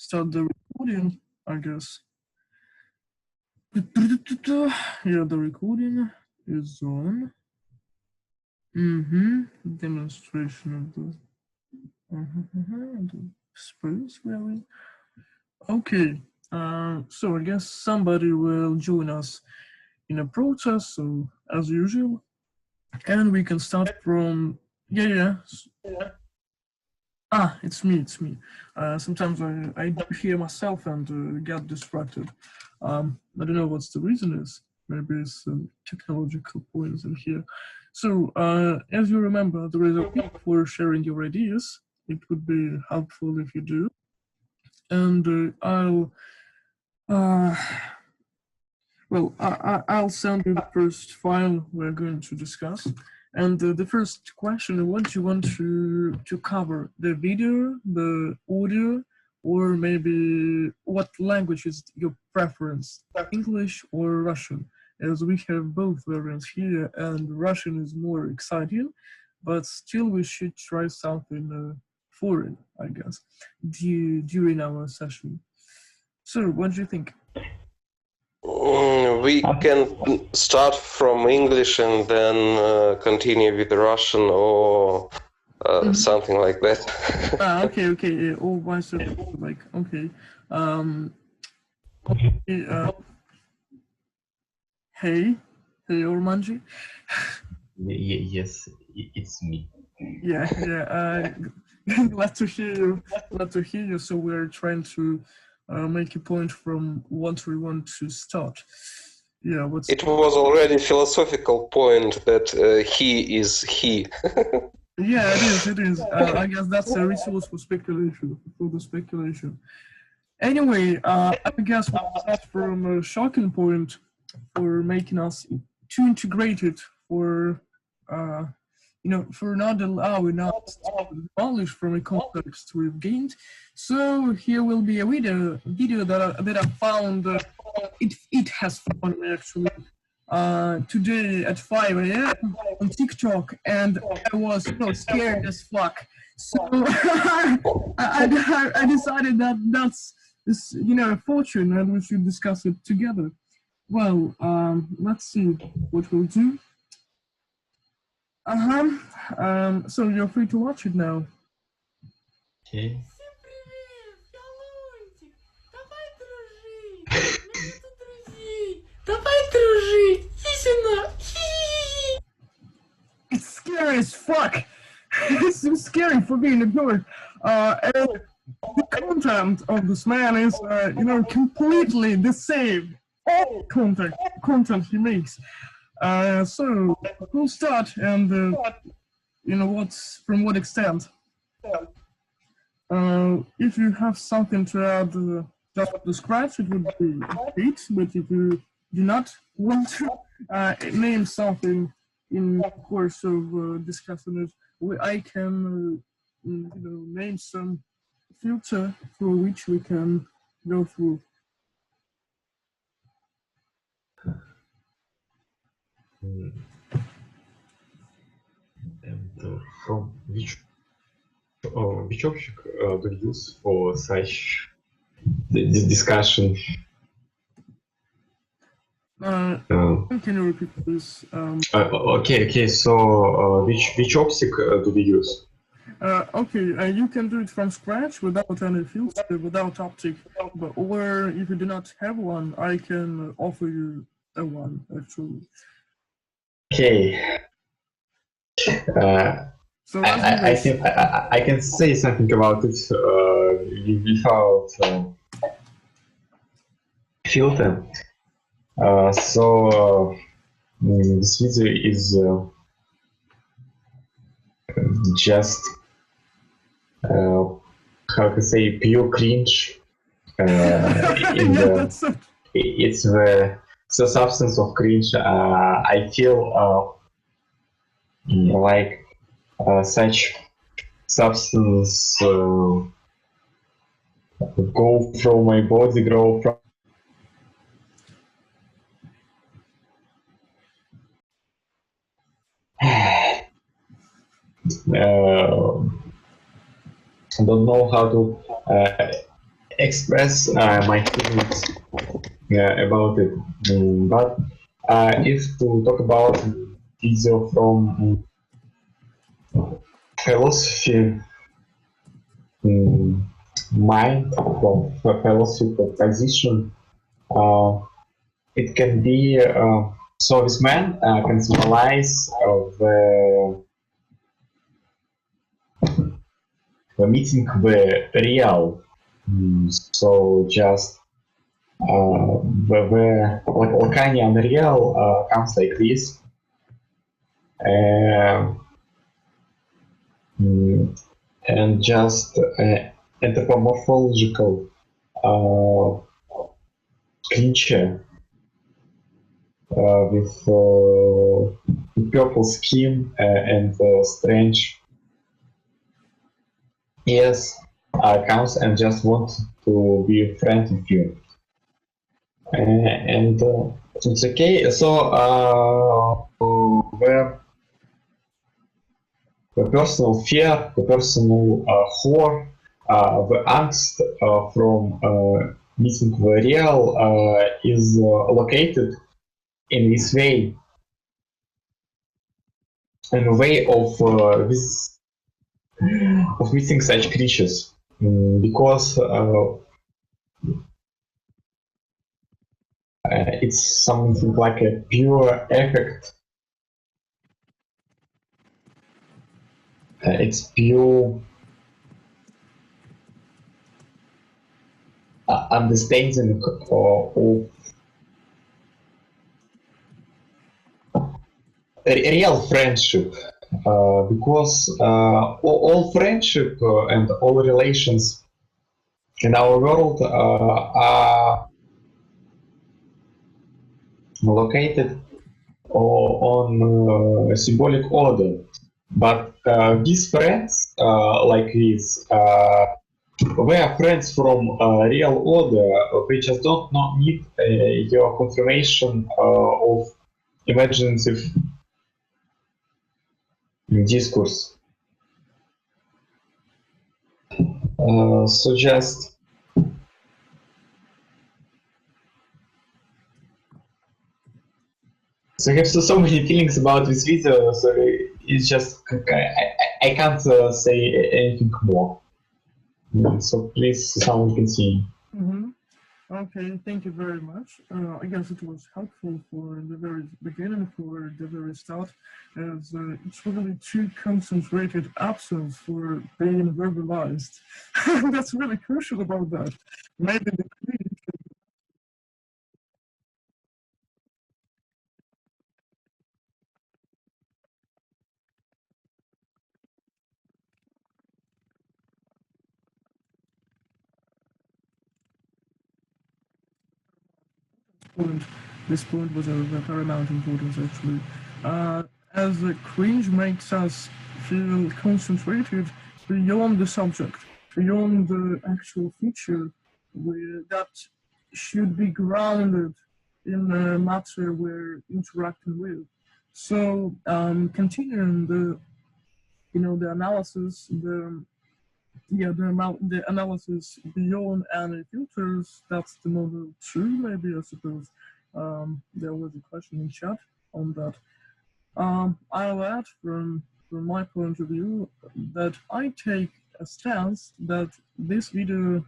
start the recording, I guess. Yeah, the recording is on. Demonstration of the space really. Okay, so I guess somebody will join us in a process, so as usual, and we can start from it's me. Sometimes I hear myself and get distracted. I don't know what's the reason is. Maybe it's some technological points in here. So as you remember, there is a link for sharing your ideas. It would be helpful if you do. And I'll send you the first file we're going to discuss. And the first question, what do you want to cover? The video, the audio, or maybe what language is your preference, English or Russian? As we have both variants here, and Russian is more exciting, but still we should try something foreign, I guess, during our session. So what do you think? We can start from English and then continue with Russian or something like that. Okay. All vice versa, like, okay. Hey, Ormanji. Yes, it's me. Yeah. Glad to hear you. So we're trying to make a point from what we want to start. Yeah, it was already a philosophical point that he is he. Yeah, it is. I guess that's a resource for the speculation. Anyway, I guess we'll start from a shocking point for making us too integrated, for for not allowing us to demolish from a context we've gained. So here will be a video that I found. It has found me actually today at 5 a.m. on TikTok, and I was scared as fuck. So I decided that that's a fortune, and we should discuss it together. Well, let's see what we'll do. So you're free to watch it now. Okay. It's scary as fuck. It's so scary for being ignored. And the content of this man is, completely the same. All content he makes. So we'll start, and from what extent. If you have something to add just to scratch, it would be great. But if you do not want to name something in the course of discussing it, I can name some filter through which we can go through. And from which object do you use for such discussion? Can you repeat this? Okay. So which object do we use? You can do it from scratch without any filter, without optic. Or if you do not have one, I can offer you a one actually. Okay. So I think I can say something about it without filter. So this video is just how to say pure cringe. It's the substance of cringe. I feel like such substance go from my body, grow from don't know how to express my feelings about it. But if to talk about video from philosophy mind, from philosophy position, it can be so this man can symbolize the meeting the real. So just the Lacanian real comes like this. And just anthropomorphological creature with purple skin and strange ears comes and just wants to be a friend with you. And it's okay. So the personal fear, the personal horror, the angst from meeting the real is located in this way, in a way of this of meeting such creatures, because it's something like a pure effect. It's pure understanding of real friendship, because all friendship and all relations in our world are located on symbolic order. But these friends, like this, we are friends from real order. We just don't need your confirmation of imaginative discourse. So just I have so many feelings about this video, so it's just I can't say anything more. So please, someone continue. Okay, thank you very much. I guess it was helpful for the very beginning, for the very start, as it's really too concentrated absence for being verbalized. That's really crucial about that. Maybe the this point was of paramount importance actually. As the cringe makes us feel concentrated beyond the subject, beyond the actual feature that should be grounded in the matter we're interacting with. So continuing the the analysis, the analysis beyond any filters, that's the model 2, maybe, I suppose. There was a question in chat on that. I'll add from my point of view that I take a stance that this video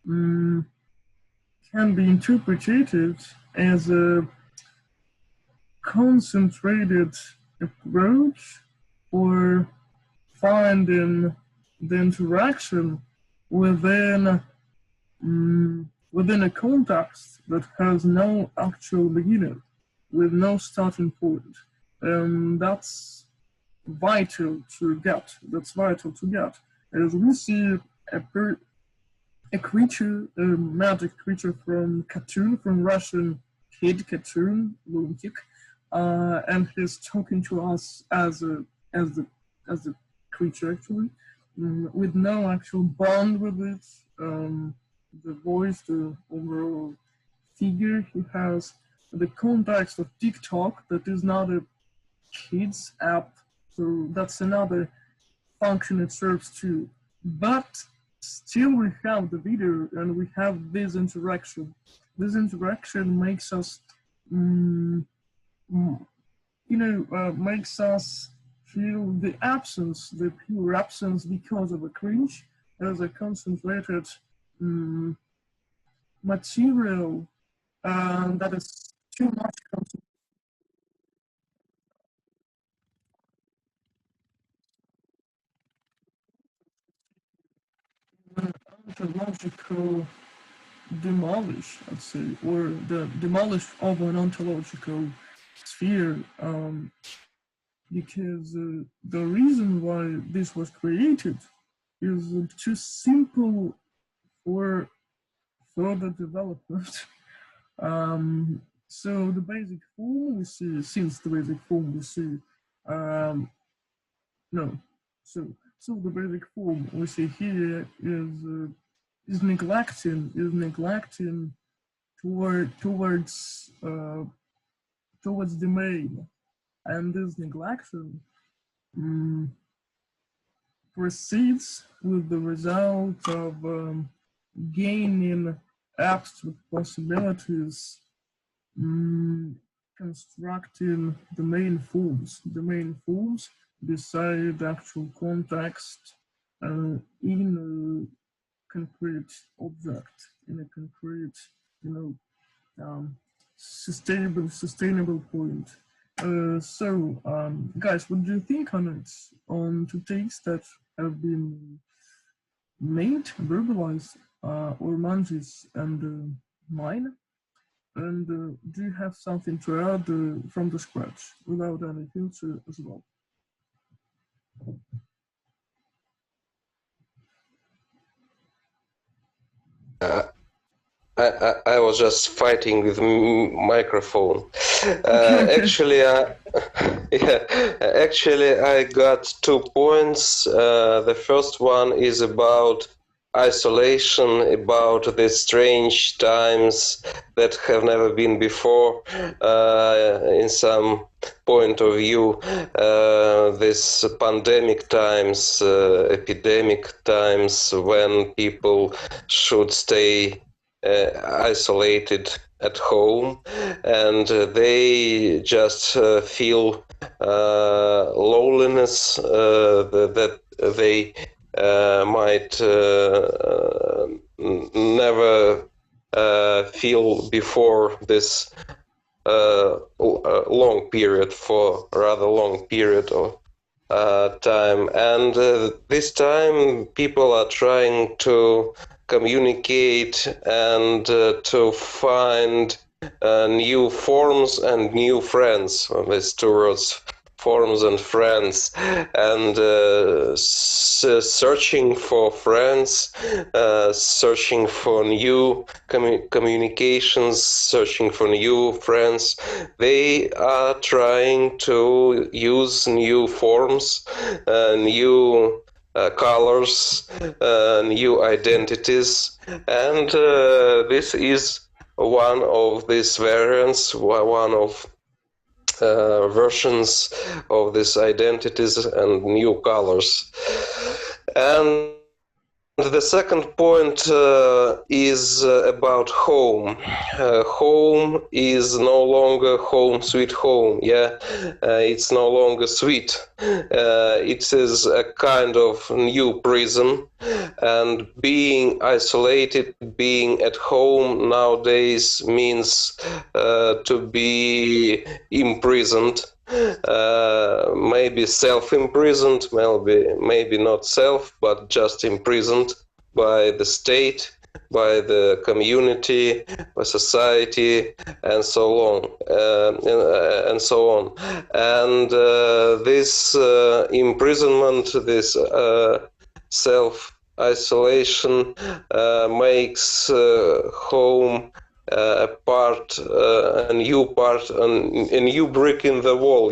can be interpreted as a concentrated approach for finding the interaction within a context that has no actual beginning, with no starting point. That's vital to get. That's vital to get. As we see a creature, a magic creature from cartoon, from Russian kid cartoon, Lunchik, and he's talking to us as the creature actually, with no actual bond with it. The voice, the overall figure he has, the context of TikTok, that is not a kids app, so that's another function it serves too. But still we have the video and we have this interaction. This interaction makes us, makes us feel the absence, the pure absence because of a cringe as a concentrated material that is too much ontological demolish, I'd say, or the demolish of an ontological sphere, because the reason why this was created is too simple for further development. So the basic form we see, since the basic form we see, so the basic form we see here is neglecting towards the main, and this neglection proceeds with the result of gaining abstract possibilities, constructing the main forms beside actual context in a concrete object, in a concrete, sustainable point. Guys, what do you think on it, on two takes that have been made, verbalized, or Manji's and mine? And do you have something to add from the scratch without any filter as well? I was just fighting with microphone. Okay. Actually, I got 2 points. The first one is about isolation, about the strange times that have never been before. In some point of view, this pandemic times, epidemic times, when people should stay isolated at home, and they just feel loneliness that they might never feel before this long period, for rather long period of time. And this time people are trying to communicate and to find new forms and new friends. These 2 words, forms and friends, and searching for friends, searching for new communications, searching for new friends. They are trying to use new forms, new colors, new identities, and this is one of these variants, one of versions of these identities and new colors. And the second point is about home. Home is no longer home sweet home. It's no longer sweet. It is a kind of new prison, and being isolated, being at home nowadays means to be imprisoned. Maybe self-imprisoned, maybe not self, but just imprisoned by the state, by the community, by society, and so on, and this imprisonment, this self-isolation makes home a new brick in the wall,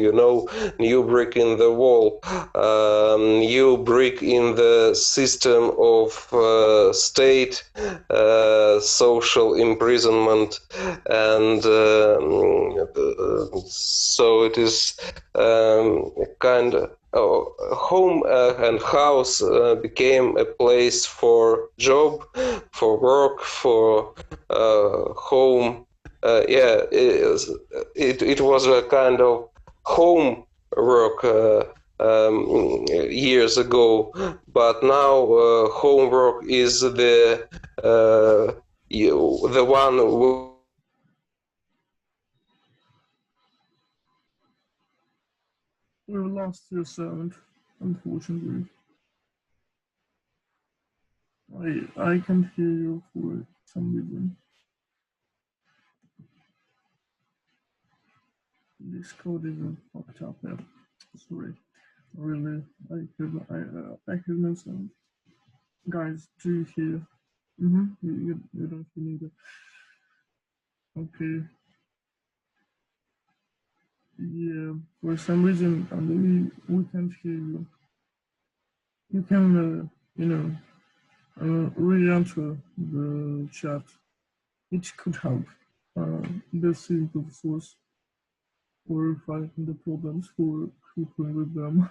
new brick in the wall, new brick in the system of state, social imprisonment, and so it is a kind home and house became a place for job, for work, for home. It was a kind of home work years ago, but now homework is the one who. We lost your sound, unfortunately. I can't hear you for some reason. This code isn't fucked up yet. Sorry. Really, I hear no sound. Guys, do you hear? You don't hear either. Okay. Yeah, for some reason, we can't hear you. You can, re-enter the chat. It could help. This is the source for finding the problems for people with them.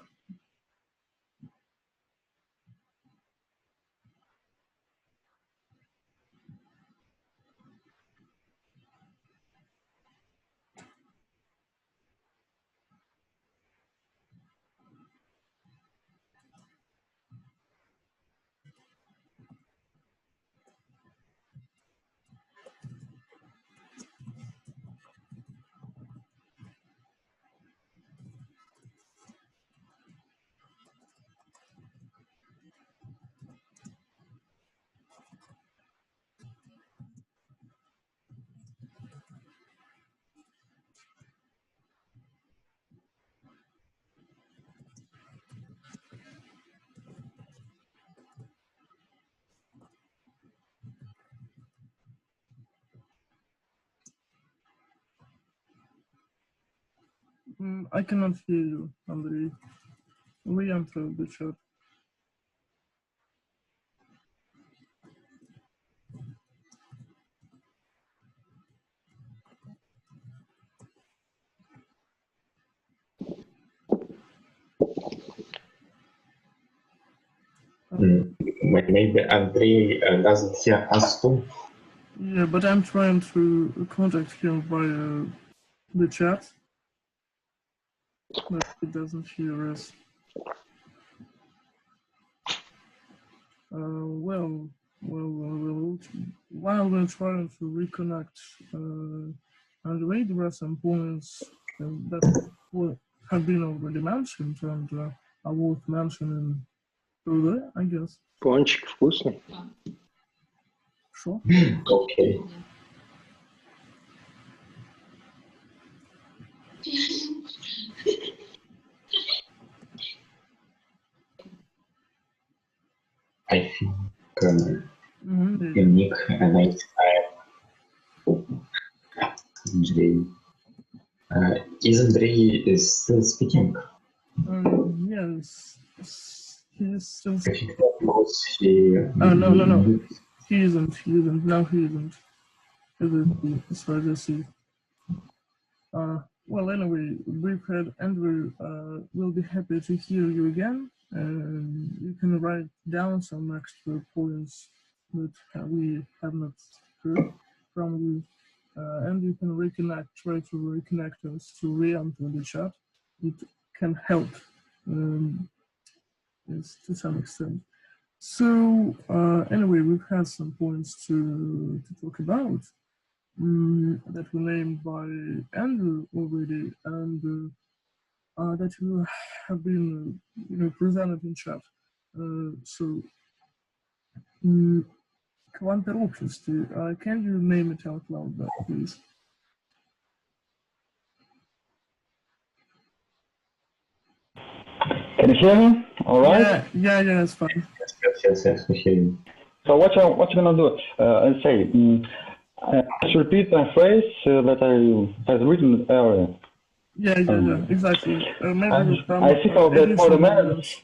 I cannot hear you, Andrei. Re-enter the chat. Maybe Andrei doesn't hear us too. Yeah, but I'm trying to contact him via the chat. But he doesn't hear us. Well, while we're trying to reconnect, Andrei, there are some points that have been already mentioned and are worth mentioning further, I guess. Пончик вкусный. Sure. Okay. I think Nick and I Andrei. Is Andrei still speaking? Yes. He's still speaking. No. He isn't. No, he isn't. As far as I see. Well, anyway, we've had Andrew. We'll be happy to hear you again. You can write down some extra points that we have not heard from you, and you can try to reconnect us to re-enter the chat. It can help to some extent. So anyway, we've had some points to talk about that were named by Andrew already, and that will have been presented in chat. So кванторобщности, can you name it out loud, please? Can you hear me? All right. Yeah, it's fine. Yes, we hear you. So what you're gonna do? Let's say, just repeat a phrase that I has written earlier. Yeah, exactly. Maybe I think of that for the minutes.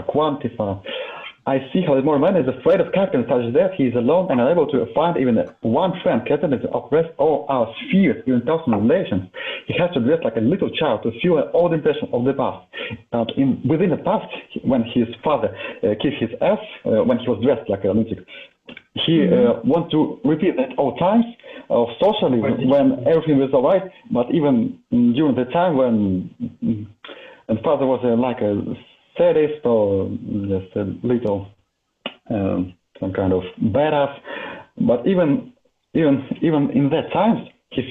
Quantify. I see how the more man is afraid of Captain such that he is alone and unable to find even one friend capable to oppress all our spheres, even personal relations. he has to dress like a little child to feel all the impression of the past. And within the past, when his father kicked his ass when he was dressed like a lunatic, he wants to repeat at all times of socially when everything was alright, but even during the time when and father was like a sadist or just a little some kind of badass. But even in that times, he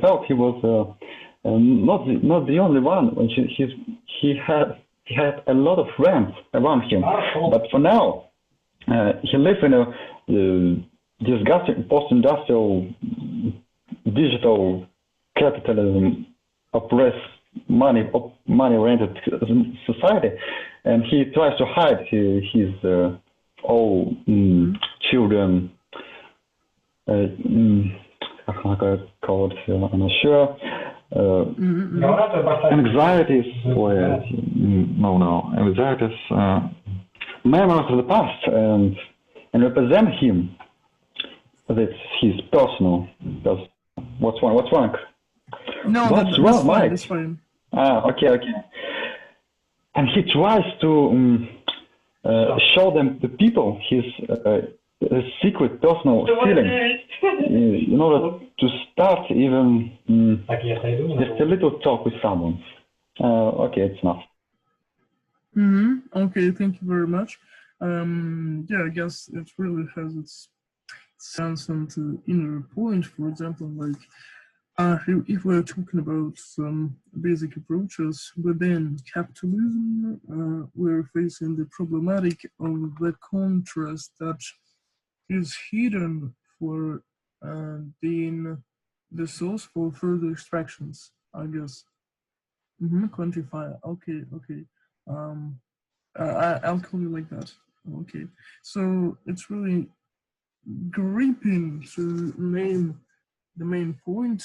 felt he was not the only one. When he had a lot of friends around him. But for now, he lives in a disgusting post-industrial digital capitalism oppressed money-oriented society, and he tries to hide his all children. How can I call it? I'm not sure. Anxieties, anxieties, memories of the past, and represent him. That's his personal. What's wrong? What's wrong? No, What's that's wrong, fine. Mike? That's fine. Okay. And he tries to show them the people his secret personal feeling in order to start even just a little talk with someone. Okay, it's enough. Okay, thank you very much. Yeah, I guess it really has its sense and inner point. For example, like if we're talking about some basic approaches within capitalism, we're facing the problematic of the contrast that is hidden for being the source for further extractions, I guess. Quantify. Okay. I'll call you like that. Okay. So it's really gripping to name the main point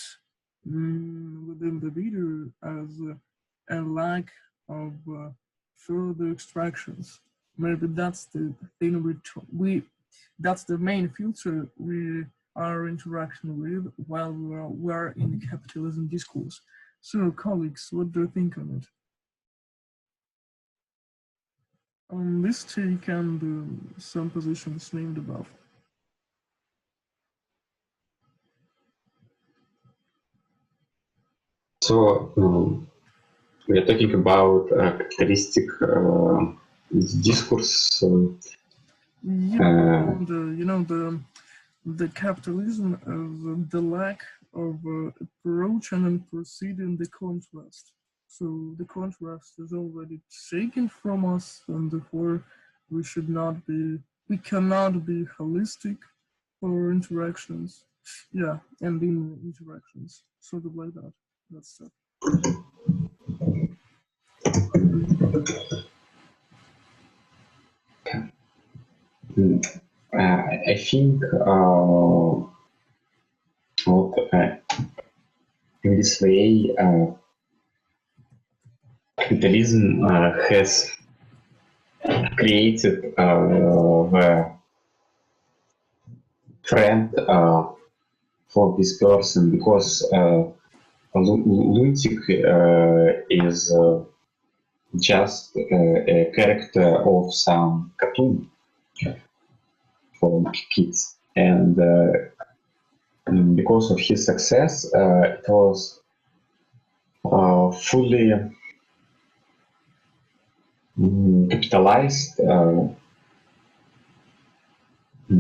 within the reader as a lack of further extractions. Maybe that's the thing that's the main filter we are interacting with while we're in the capitalism discourse. So, colleagues, what do you think on it? On this take and some positions named above. So we are talking about capitalistic discourse. The capitalism of the lack of approaching and proceeding the contrast. So the contrast is already taken from us, and therefore we cannot be holistic for interactions. Yeah, and in interactions, sort of like that. That's it. I think in this way capitalism has created the friend for this person, because lunatic is just a character of some cartoon for kids, and because of his success, it was fully capitalized.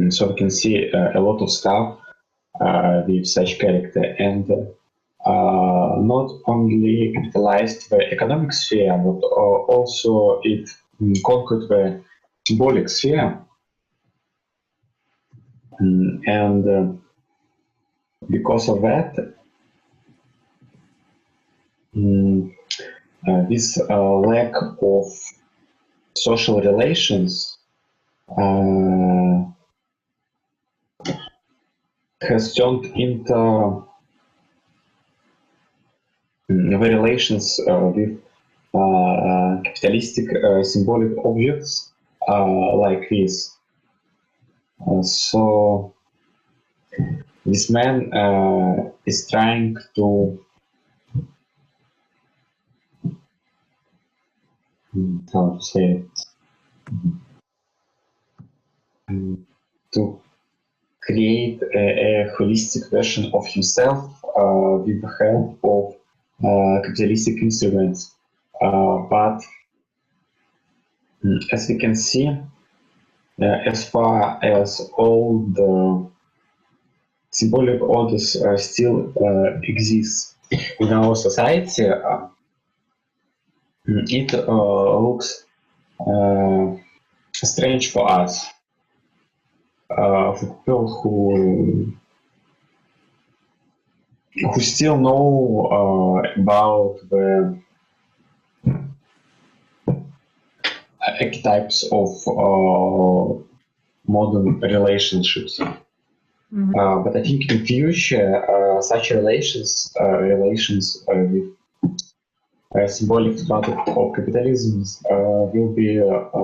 So we can see a lot of stuff with such character, and not only capitalized the economic sphere, but also it conquered the symbolic sphere. And because of that, this lack of social relations has turned into the relations with capitalistic symbolic objects like this. So this man is trying to how to say it, to create a holistic version of himself with the help of capitalistic instruments. But as we can see, as far as all the symbolic orders still exist in our society, it looks strange for us, for people who still know about the archetypes of modern relationships. But I think in future, such relations with symbolic product of capitalism will be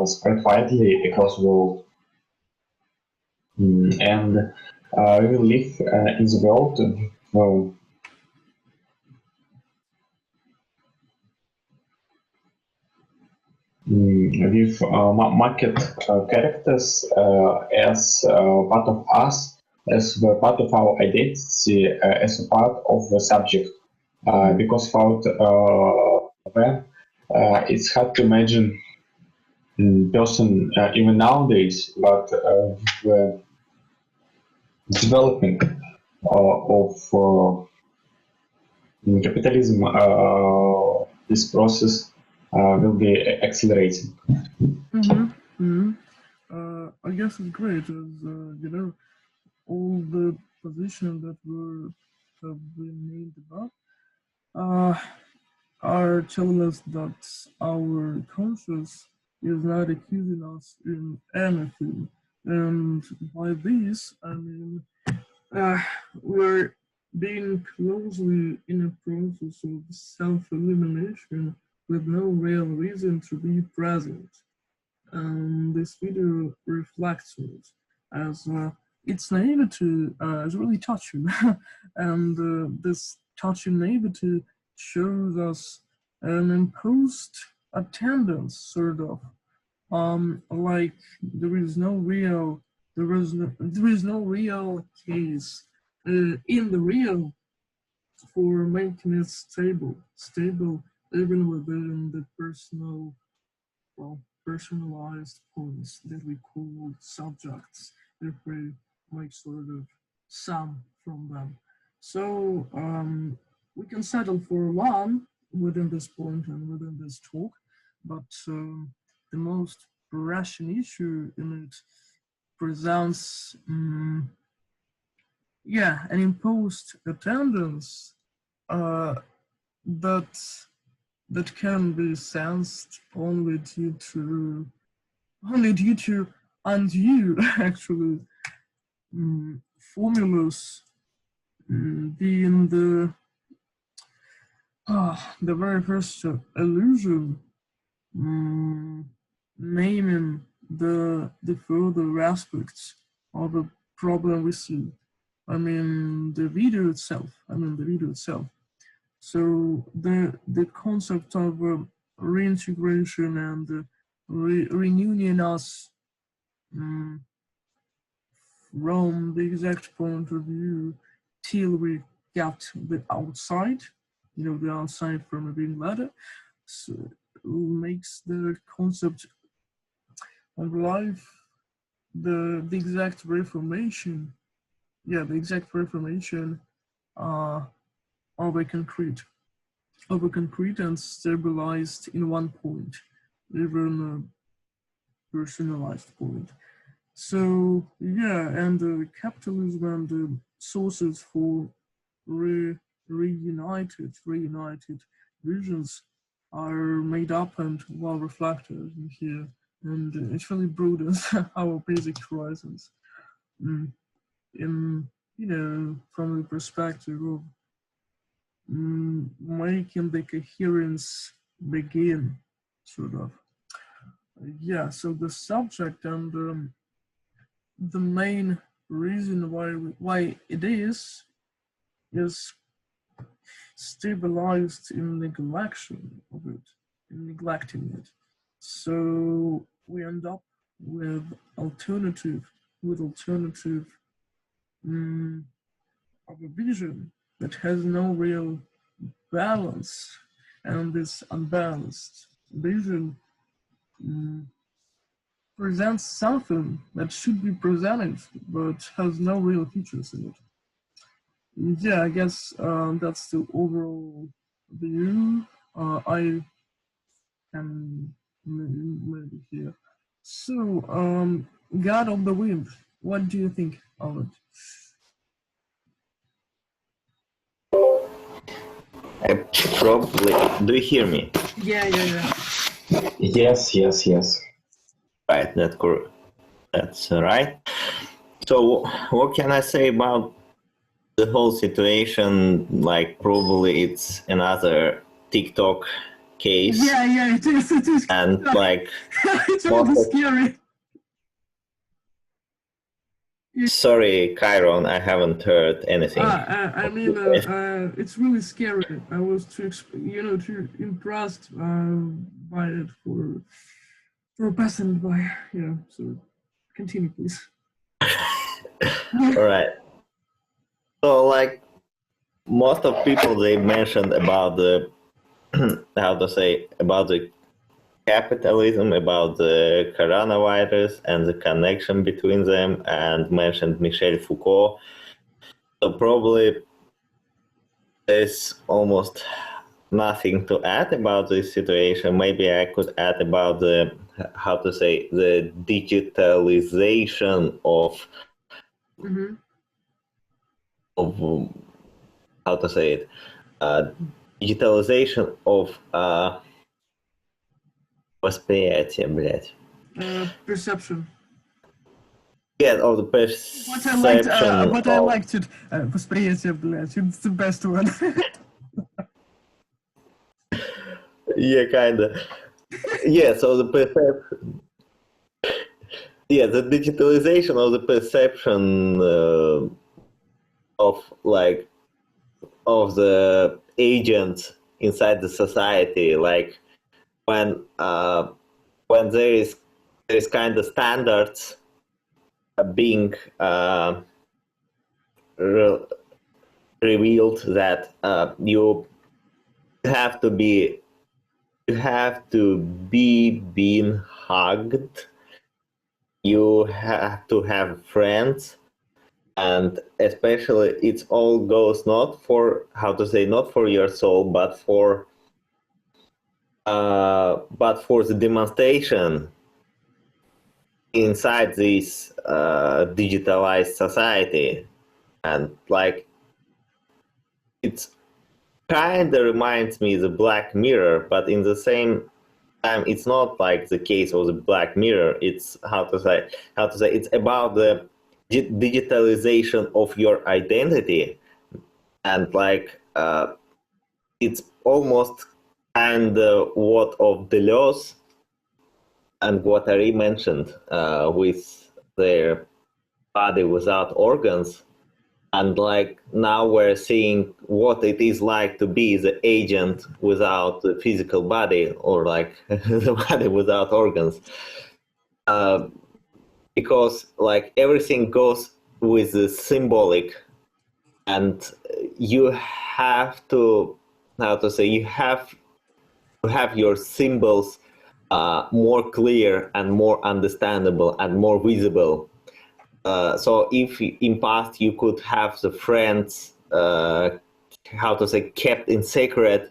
spread widely across the world. And we will live in the world with market characters as part of us, as the part of our identity, as a part of the subject. Because without them, it's hard to imagine person even nowadays, but the development of capitalism, this process will be accelerating. I guess it's great, as you know, all the positions that have been made above are telling us that our conscience is not accusing us in anything, and by this I mean we're being closely in a process of self-elimination with no real reason to be present. And this video reflects it as its naivety is really touching, and this touching naivety shows us an imposed attendance, sort of, like there is no real case in the real for making it stable even within the personalized points that we call subjects, if we make sort of some from them. So we can settle for one within this point and within this talk, but the most pressing issue in it presents an imposed attendance that can be sensed only due to undue actually formulas being the very first illusion, naming the further aspects of a problem we see. I mean the video itself. So the concept of reintegration and reunion us from the exact point of view till we get the outside, the outside from a being ladder, so makes the concept of life the exact reformation. The exact reformation of a concrete and stabilized in one point, even a personalized point. So and capitalism and the sources for reunited visions are made up and well reflected in here, and it really broadens our basic horizons in from the perspective of making the coherence begin, sort of. So the subject and the main reason why it is stabilized in neglecting it. So we end up with alternative of a vision that has no real balance, and this unbalanced vision presents something that should be presented but has no real features in it. Yeah, I guess that's the overall view I can maybe hear. So, God of the Wind, what do you think of it? Probably. Do you hear me? Yeah. Yes. Right, that's right. So what can I say about the whole situation? Like, probably it's another TikTok case. Yeah, it is. And like, it's really scary. Sorry, Chiron, I haven't heard anything. I mean, it's really scary. I was too impressed by it for passing by. Yeah, so continue, please. All right. So, like, most of people, they mentioned about the about the capitalism, about the coronavirus and the connection between them, and mentioned Michel Foucault. So probably there's almost nothing to add about this situation. Maybe I could add about the digitalization of digitalization of восприятие, блядь. Perception. Yeah, of the perception. But I liked it. Восприятие, блядь. It's the best one. Yeah, kinda. Yeah, so the perception. Yeah, the digitalization of the perception of the agents inside the society, like when there is kind of standards being revealed that you have to be being hugged, you have to have friends, and especially it all goes not for your soul, but for the demonstration inside this digitalized society. And like, it's kind of reminds me of the Black Mirror, but in the same time it's not like the case of the Black Mirror. It's it's about the digitalization of your identity, and like it's almost kind of what of Deleuze and Guattari mentioned with their body without organs. And like, now we're seeing what it is like to be the agent without the physical body, or like the body without organs. Because like everything goes with the symbolic, and you have to have your symbols more clear and more understandable and more visible. So if in past you could have the friends kept in secret,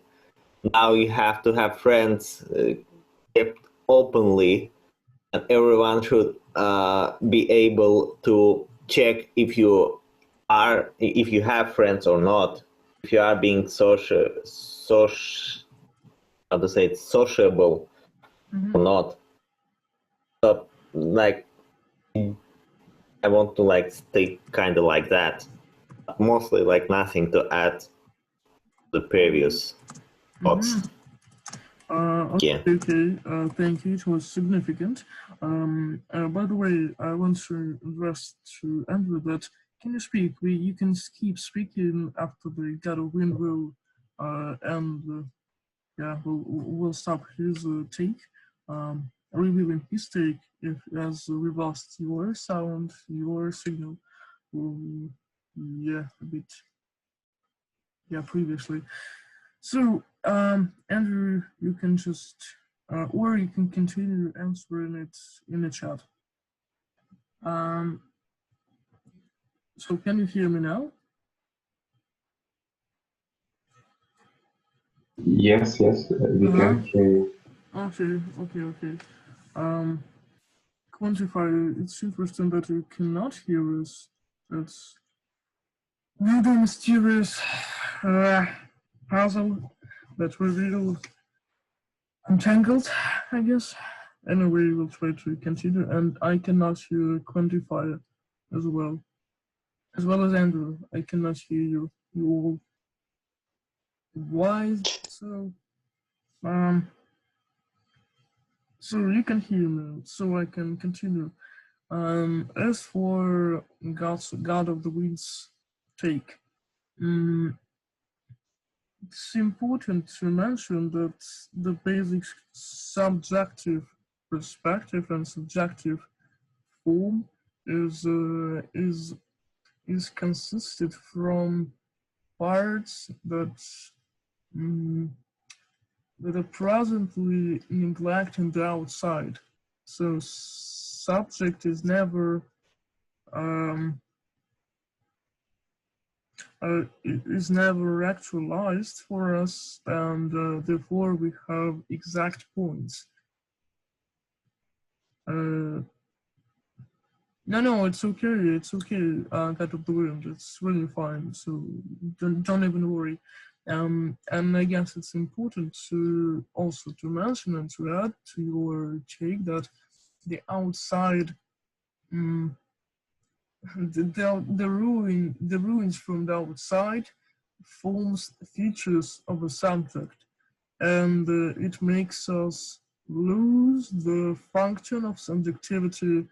now you have to have friends kept openly, and everyone should be able to check if you have friends or not, if you are being sociable or not. So like, I want to like stay kind of like that, but mostly like nothing to add to the previous thoughts. Okay, thank you. It was significant. By the way, I want to just to end with that. Can you speak? You can keep speaking after the God of Wind will we'll stop his take. revealing his take if as we lost your sound, your signal, yeah, a bit, yeah, previously. So, Andrew, you can just, or you can continue answering it in the chat. So can you hear me now? Yes, we can hear you. Okay. Quantify, it's interesting that you cannot hear us. That's rather mysterious puzzle that revealed Untangled, I guess. Anyway, we'll try to continue, and I cannot hear Quantify as well as Andrew. I cannot hear you. You all. Why? So you can hear me, so I can continue. As for God of the Winds take, it's important to mention that the basic subjective perspective and subjective form is consisted from parts that that are presently neglecting the outside. So subject is never actualized for us, and therefore we have exact points. No, it's okay. Cut of the wind. It's really fine. So don't even worry. And I guess it's important to also to mention and to add to your take that the outside, the ruins from the outside forms features of a subject, and it makes us lose the function of subjectivity.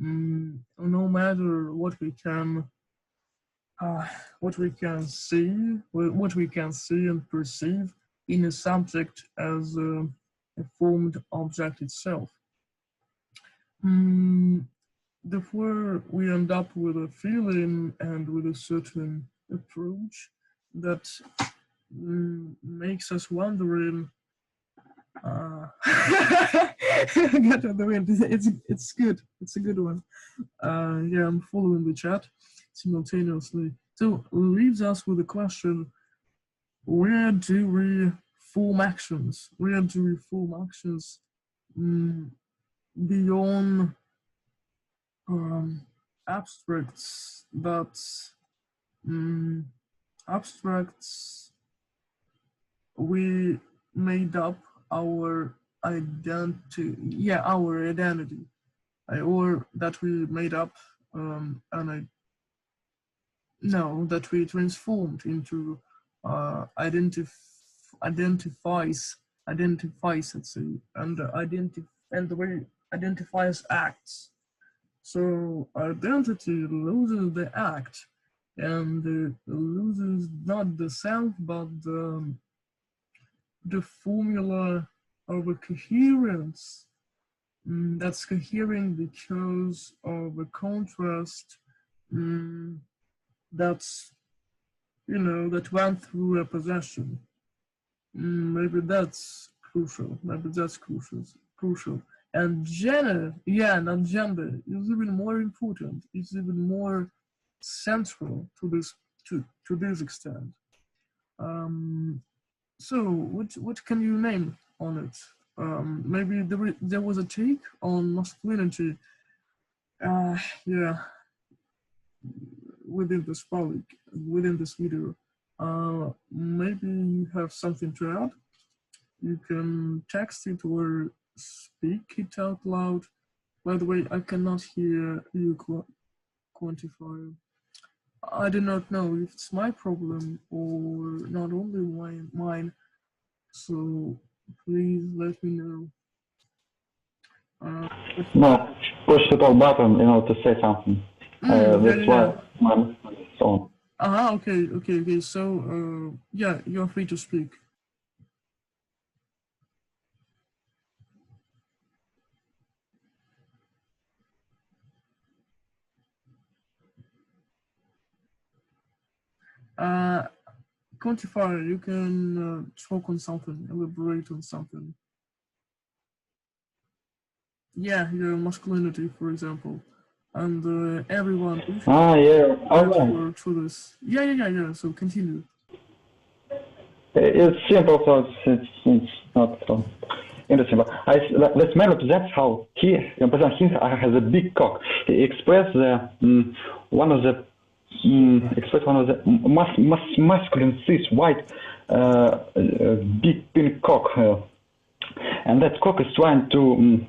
No matter what we can see and perceive in a subject as a formed object itself. Therefore, we end up with a feeling and with a certain approach that makes us wondering. Get out of the wind. It's good. It's a good one. Yeah, I'm following the chat simultaneously. So leaves us with the question: where do we form actions? Where do we form actions beyond abstracts? Abstracts we made up our identity, or that we made up that we transformed into identifies, let's say, and the way identifies acts. So identity loses the act, and loses not the self but the formula of a coherence that's coherent because of a contrast that's that went through a possession. Maybe that's crucial. And gender, not gender, is even more important. It's even more central to this extent. So what can you name on it? Maybe there was a take on masculinity. Within this video. Maybe you have something to add. You can text it or speak it out loud. By the way, I cannot hear you quantify. I do not know if it's my problem or not only mine. So please let me know. No, push the talk button to say something. That's why I'm on. Okay. So you're free to speak. quantify, you can talk on something, elaborate on something. Yeah, your masculinity, for example. And everyone. Yeah. Alright. For this. Yeah. So continue. It's simple, so it's not so interesting. But let's matter to that how he has a big cock. He expressed one of the masculine cis white big pink cock, and that cock is trying to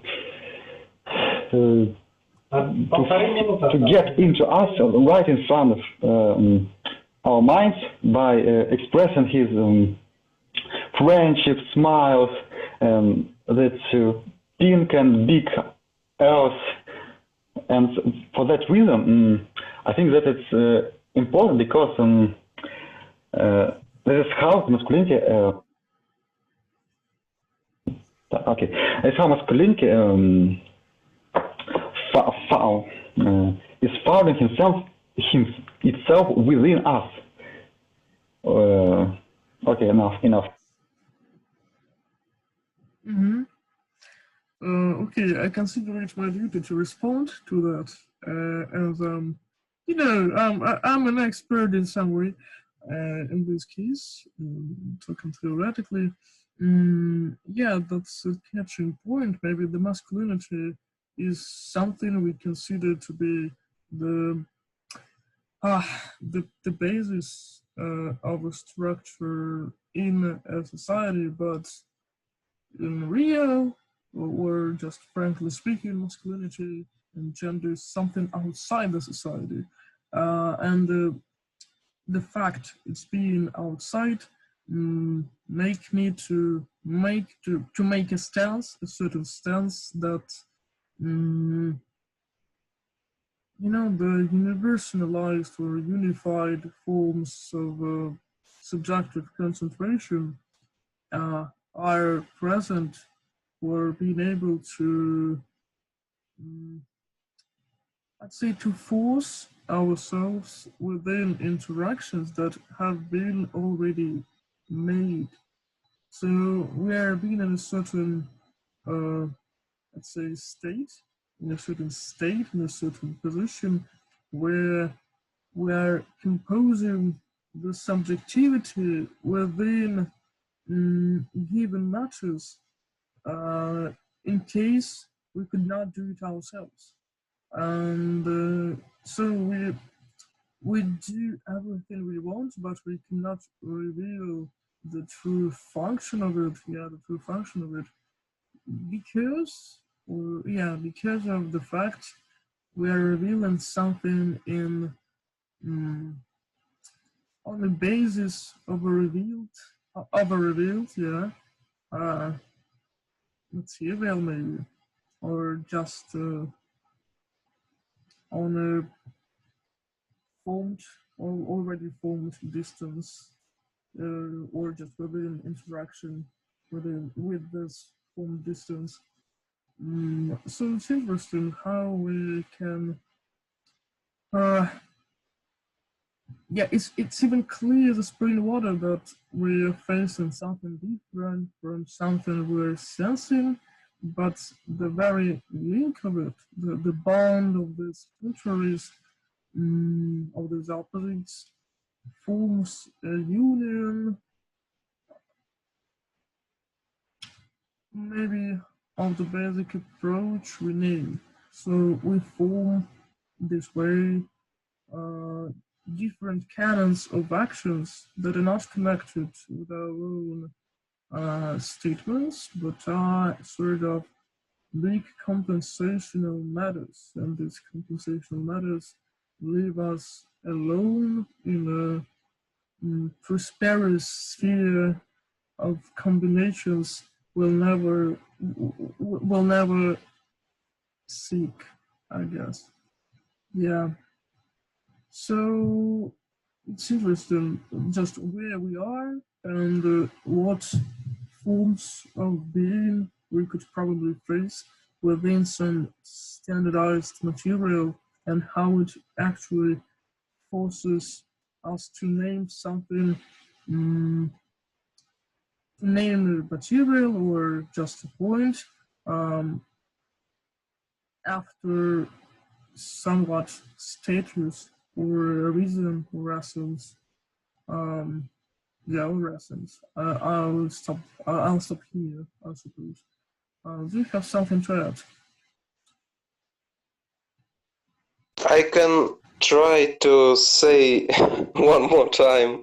get into us right in front of our minds by expressing his friendship, smiles, that pink and big earth. And for that reason, I think that it's important because this is how masculinity. It's how masculinity is finding itself within us. Okay, enough. Mm-hmm. Okay, I consider it my duty to respond to that, as I'm an expert in some way in this case, talking theoretically. Yeah, that's a catching point. Maybe the masculinity is something we consider to be the basis of a structure in a society, but in real, or just frankly speaking, masculinity and gender is something outside the society, and the fact it's being outside make me to make a stance, a certain stance that the universalized or unified forms of subjective concentration are present for being able to, I'd say, to force ourselves within interactions that have been already made. So we are being in a certain, let's say, state, in a certain position where we are composing the subjectivity within given matters in case we could not do it ourselves. And so we do everything we want, but we cannot reveal the true function of it. Because of the fact we are revealing something on the basis of a revealed, material maybe, or just on a formed or already formed distance, or just within interaction with this formed distance. So it's interesting how we can, it's even clear as spring water that we are facing something different from something we're sensing, but the very link of it, the bond of these contraries, of these opposites, forms a union, maybe of the basic approach we need. So we form this way different canons of actions that are not connected with our own statements, but are sort of big compensational matters, and these compensational matters leave us alone in a prosperous sphere of combinations we'll never seek, I guess. Yeah. So it's interesting just where we are and what forms of being we could probably face within some standardized material, and how it actually forces asked to name something, name the material or just a point, after somewhat status or reason or essence. Yeah, or essence. I'll stop here, I suppose. Do you have something to add? I can try to say one more time,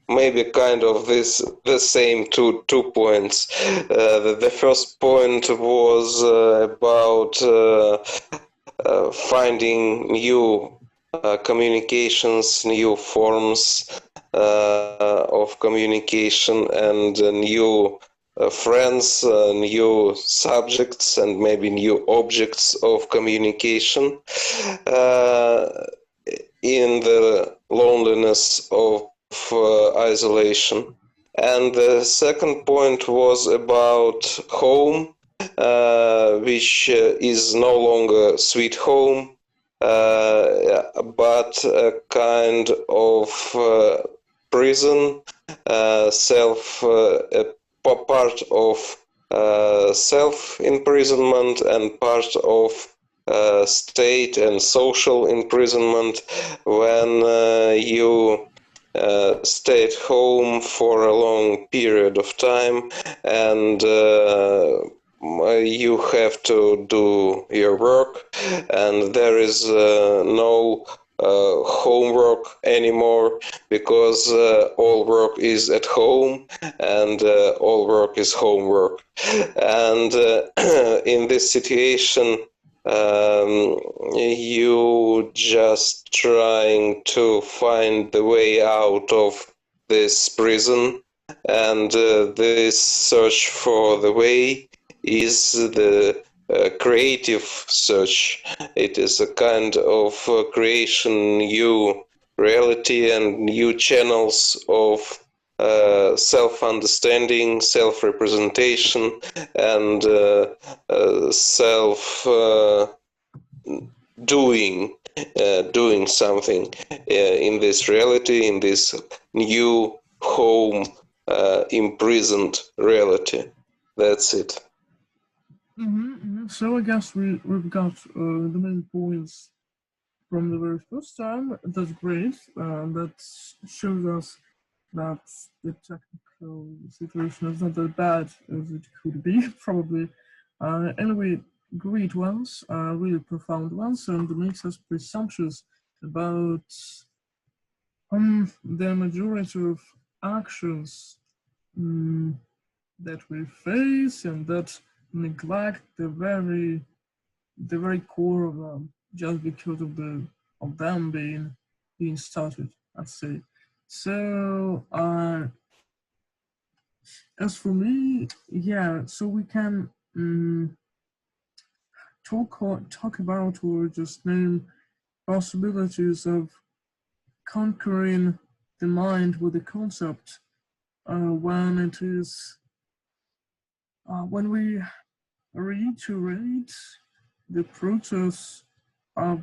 maybe kind of the same two points. The first point was about finding new communications, new forms of communication, and new friends, new subjects, and maybe new objects of communication in the loneliness of isolation. And the second point was about home, which is no longer sweet home, but a kind of prison, part of self-imprisonment and part of state and social imprisonment when you stay at home for a long period of time and you have to do your work, and there is no homework anymore, because all work is at home and all work is homework. And in this situation, you just trying to find the way out of this prison, and this search for the way is the creative search. It is a kind of creation new reality and new channels of self-understanding, self-representation, and doing something in this reality, in this new home, imprisoned reality. That's it. So I guess we've got the main points from the very first time. That's great. That shows us that the technical situation is not that bad as it could be, probably. Anyway, great ones, really profound ones, and makes us presumptuous about the majority of actions that we face and that neglect the very core of them, just because of them being started, I'd say. So as for me, yeah, so we can talk about or just name possibilities of conquering the mind with the concept when it is when we reiterate the process of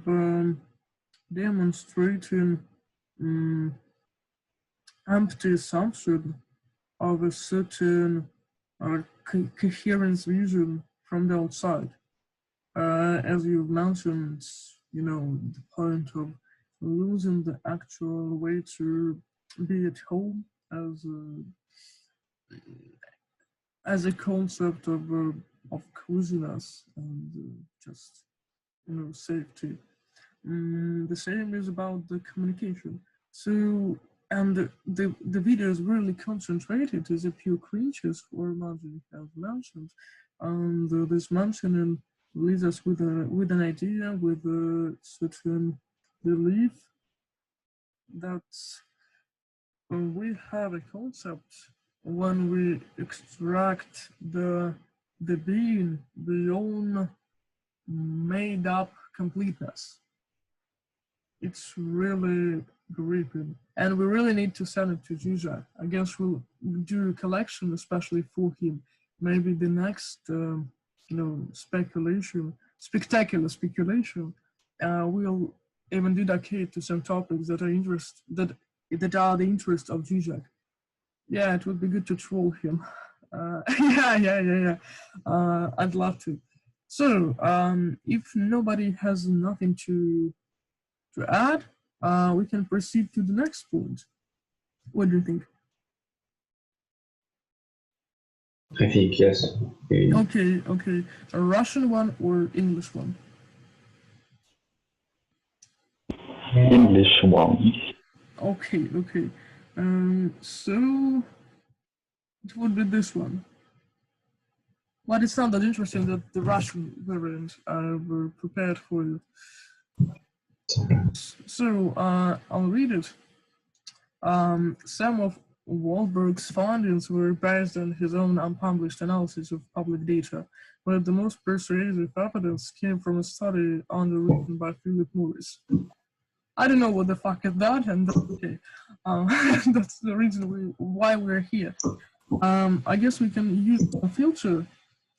demonstrating empty assumption of a certain coherence vision from the outside. As you mentioned, the point of losing the actual way to be at home as a concept of coziness and just safety. The same is about the communication. So, and the video is really concentrated as a pure creatures for Margie has mentioned, and this mentioning leads us with an idea, with a certain belief that we have a concept when we extract the being beyond made up completeness. It's really gripping, and we really need to send it to Zizek. I guess we'll do a collection especially for him. Maybe the next spectacular speculation we'll even dedicate to some topics that are that are the interest of Zizek. Yeah, it would be good to troll him. Yeah. I'd love to. So, if nobody has nothing to add, we can proceed to the next point. What do you think? I think yes. Okay. A Russian one or English one? English one. Okay. So it would be this one. But it sounded interesting that the Russian variant were prepared for you. So I'll read it. Some of Wahlberg's findings were based on his own unpublished analysis of public data, but the most persuasive evidence came from a study underwritten by Philip Morris. I don't know what the fuck is that, and that's okay. That's the reason why we're here. I guess we can use a filter,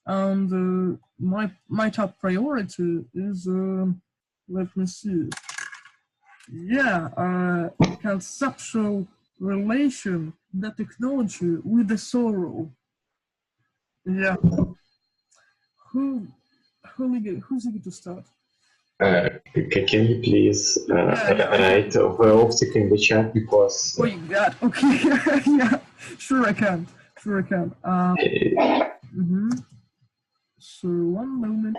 and my top priority is, let me see. Yeah, conceptual relation, the technology with the sorrow. Yeah. Who's eager to start? Can you please write the optic in the chat because... Oh, you got okay. Yeah, sure I can. So 1 moment.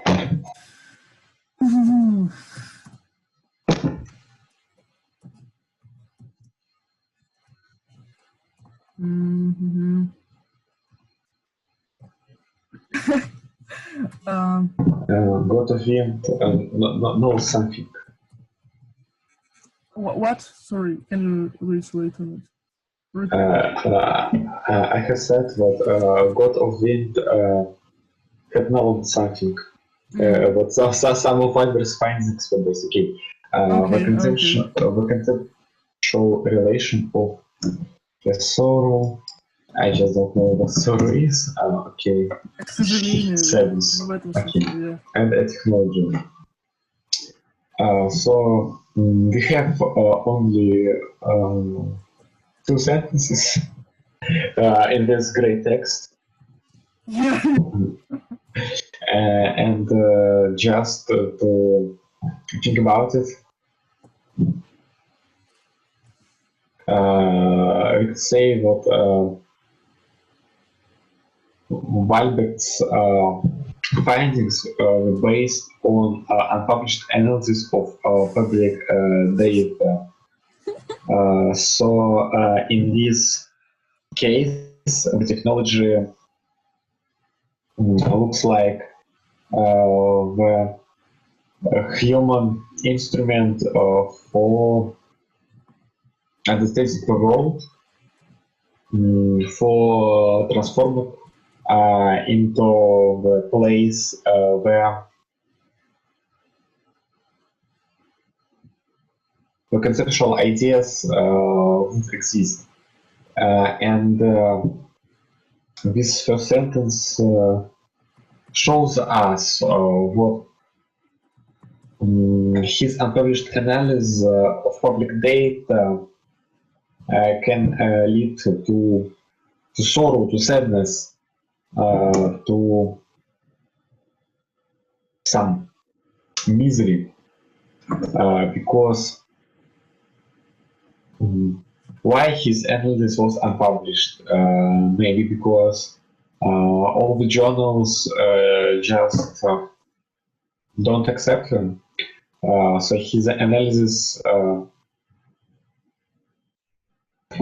God of Wind knows something. What? Sorry, can you reiterate on it? I have said that God of Wind had known something. But some of Wahlberg's findings were basically the conceptual relation of the sorrow. I just don't know what sorrow is. Okay. Sadness. Okay. Yeah. And a technology. So we have only 2 sentences in this great text. Yeah. And just to think about it, I would say that Wahlberg's findings were based on unpublished analysis of public data. So in this case, the technology looks like the human instrument for understanding the world, for transforming into the place where the conceptual ideas would exist. And this first sentence shows us what his unpublished analysis of public data can lead to sorrow, to sadness, to some misery, because why his analysis was unpublished? Maybe because all the journals just don't accept him. So his analysis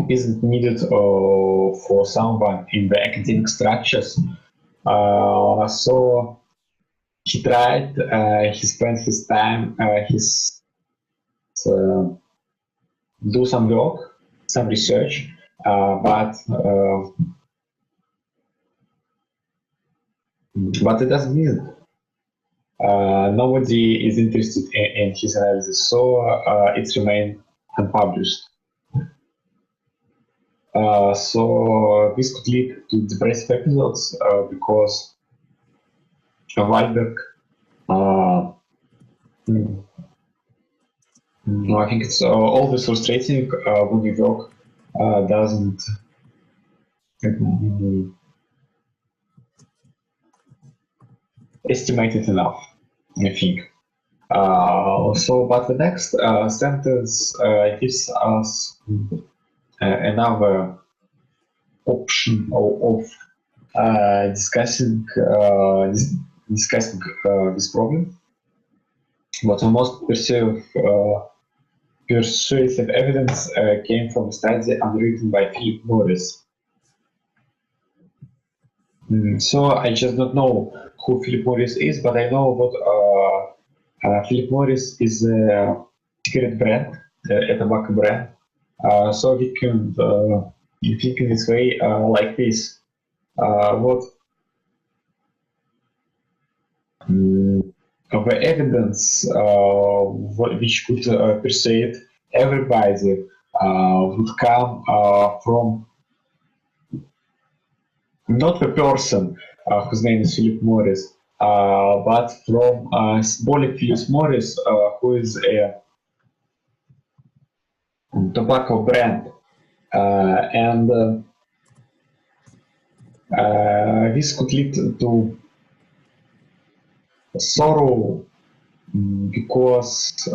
isn't needed for someone in the academic structures. So he tried, he spent his time, do some work, some research, but it doesn't mean it. Nobody is interested in his analysis, so it's remained unpublished. So this could lead to depressive episodes because Wahlberg No, I think it's always frustrating when your work doesn't estimate it enough, I think. But the next sentence gives us another option of discussing this problem. But the most persuasive evidence came from a study underwritten by Philip Morris. So I just don't know who Philip Morris is, but I know what Philip Morris is a cigarette brand, a tobacco brand. So we can think in this way like this. What the evidence which could persuade everybody would come from not the person whose name is Philip Morris, but from symbolic Philip Morris, who is a tobacco brand. And this could lead to sorrow because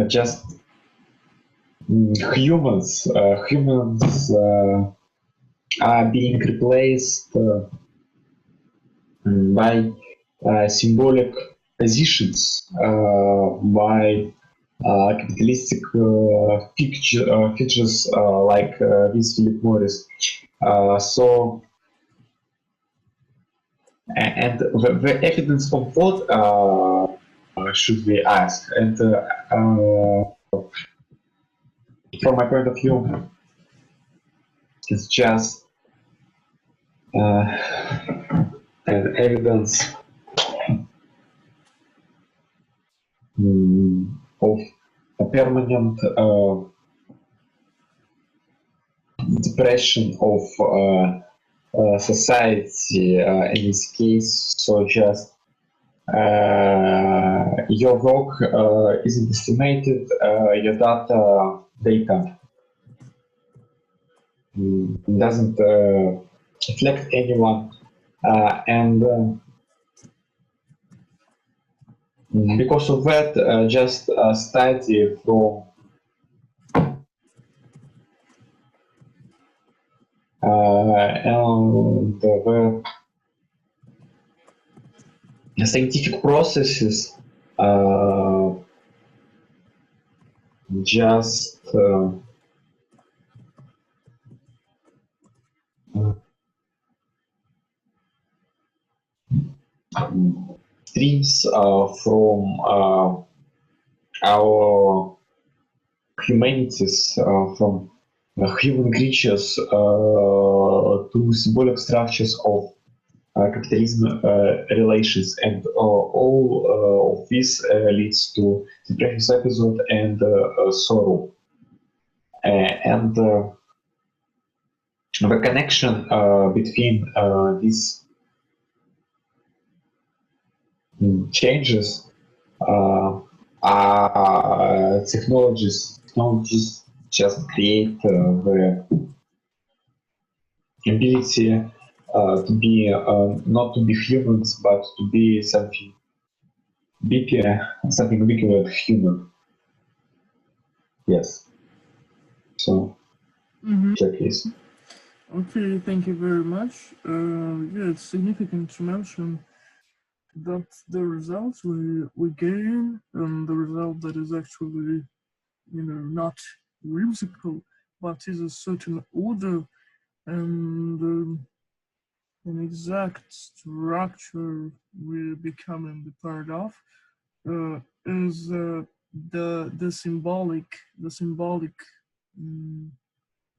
just humans are being replaced by symbolic positions, by capitalistic features like this Philip Morris. And the evidence of what should we ask? And from my point of view, it's just an evidence of a permanent depression of society in this case. So just your work isn't estimated, your data doesn't reflect anyone, and because of that, just a study from and the scientific processes just streams from our humanities, from human creatures to symbolic structures of capitalism relations, and all of this leads to the previous episode and sorrow. And the connection between these changes are technologies just create the ability to be not to be humans, but to be something bigger than human. Yes. So, check this. Okay, thank you very much. Yeah, it's significant to mention that the results we gain, the result that is actually, not whimsical, but is a certain order and an exact structure we're becoming the part of, is the symbolic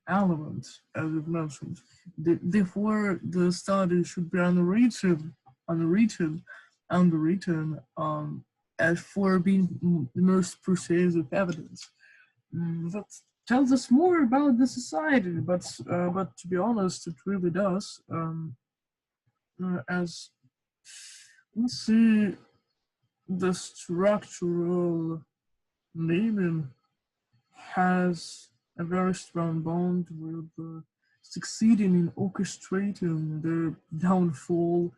element, as you've mentioned. Therefore, the study should be underwritten, as for being the most persuasive evidence. That tells us more about the society, but to be honest, it really does. As let's see, the structural naming has a very strong bond with succeeding in orchestrating the downfall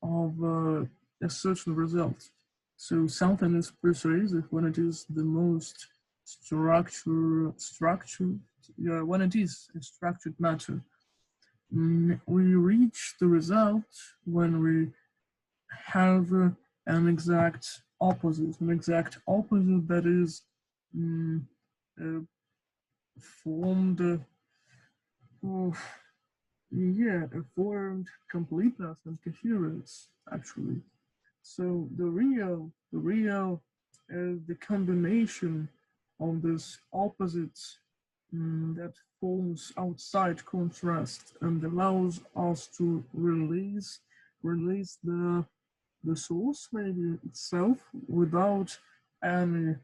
of a certain result. So something is persuasive when it is the most structured, when it is a structured matter. We reach the result when we have an exact opposite that is formed, a formed completeness and coherence, actually. So the real is the combination of this opposite that forms outside contrast and allows us to release the source maybe itself without any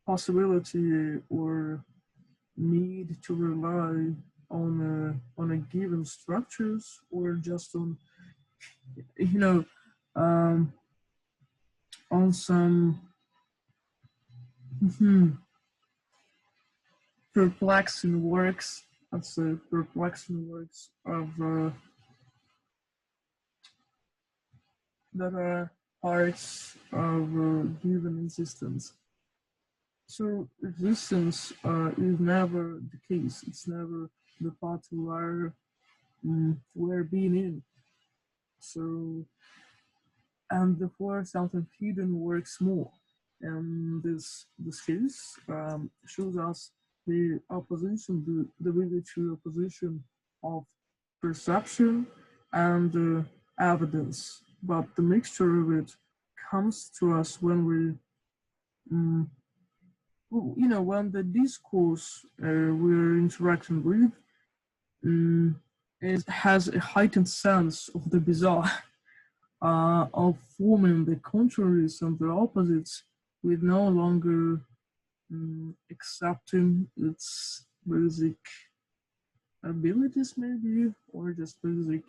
possibility or need to rely on a given structures or just on on some perplexing works. I'd say perplexing works of that are parts of given existence. So existence is never the case. It's never the part we're being in. So, and therefore something hidden works more. And this case shows us the opposition, the really true opposition of perception and evidence. But the mixture of it comes to us when we, when the discourse we're interacting with has a heightened sense of the bizarre, of forming the contraries and the opposites, with no longer accepting its basic abilities, maybe, or just basic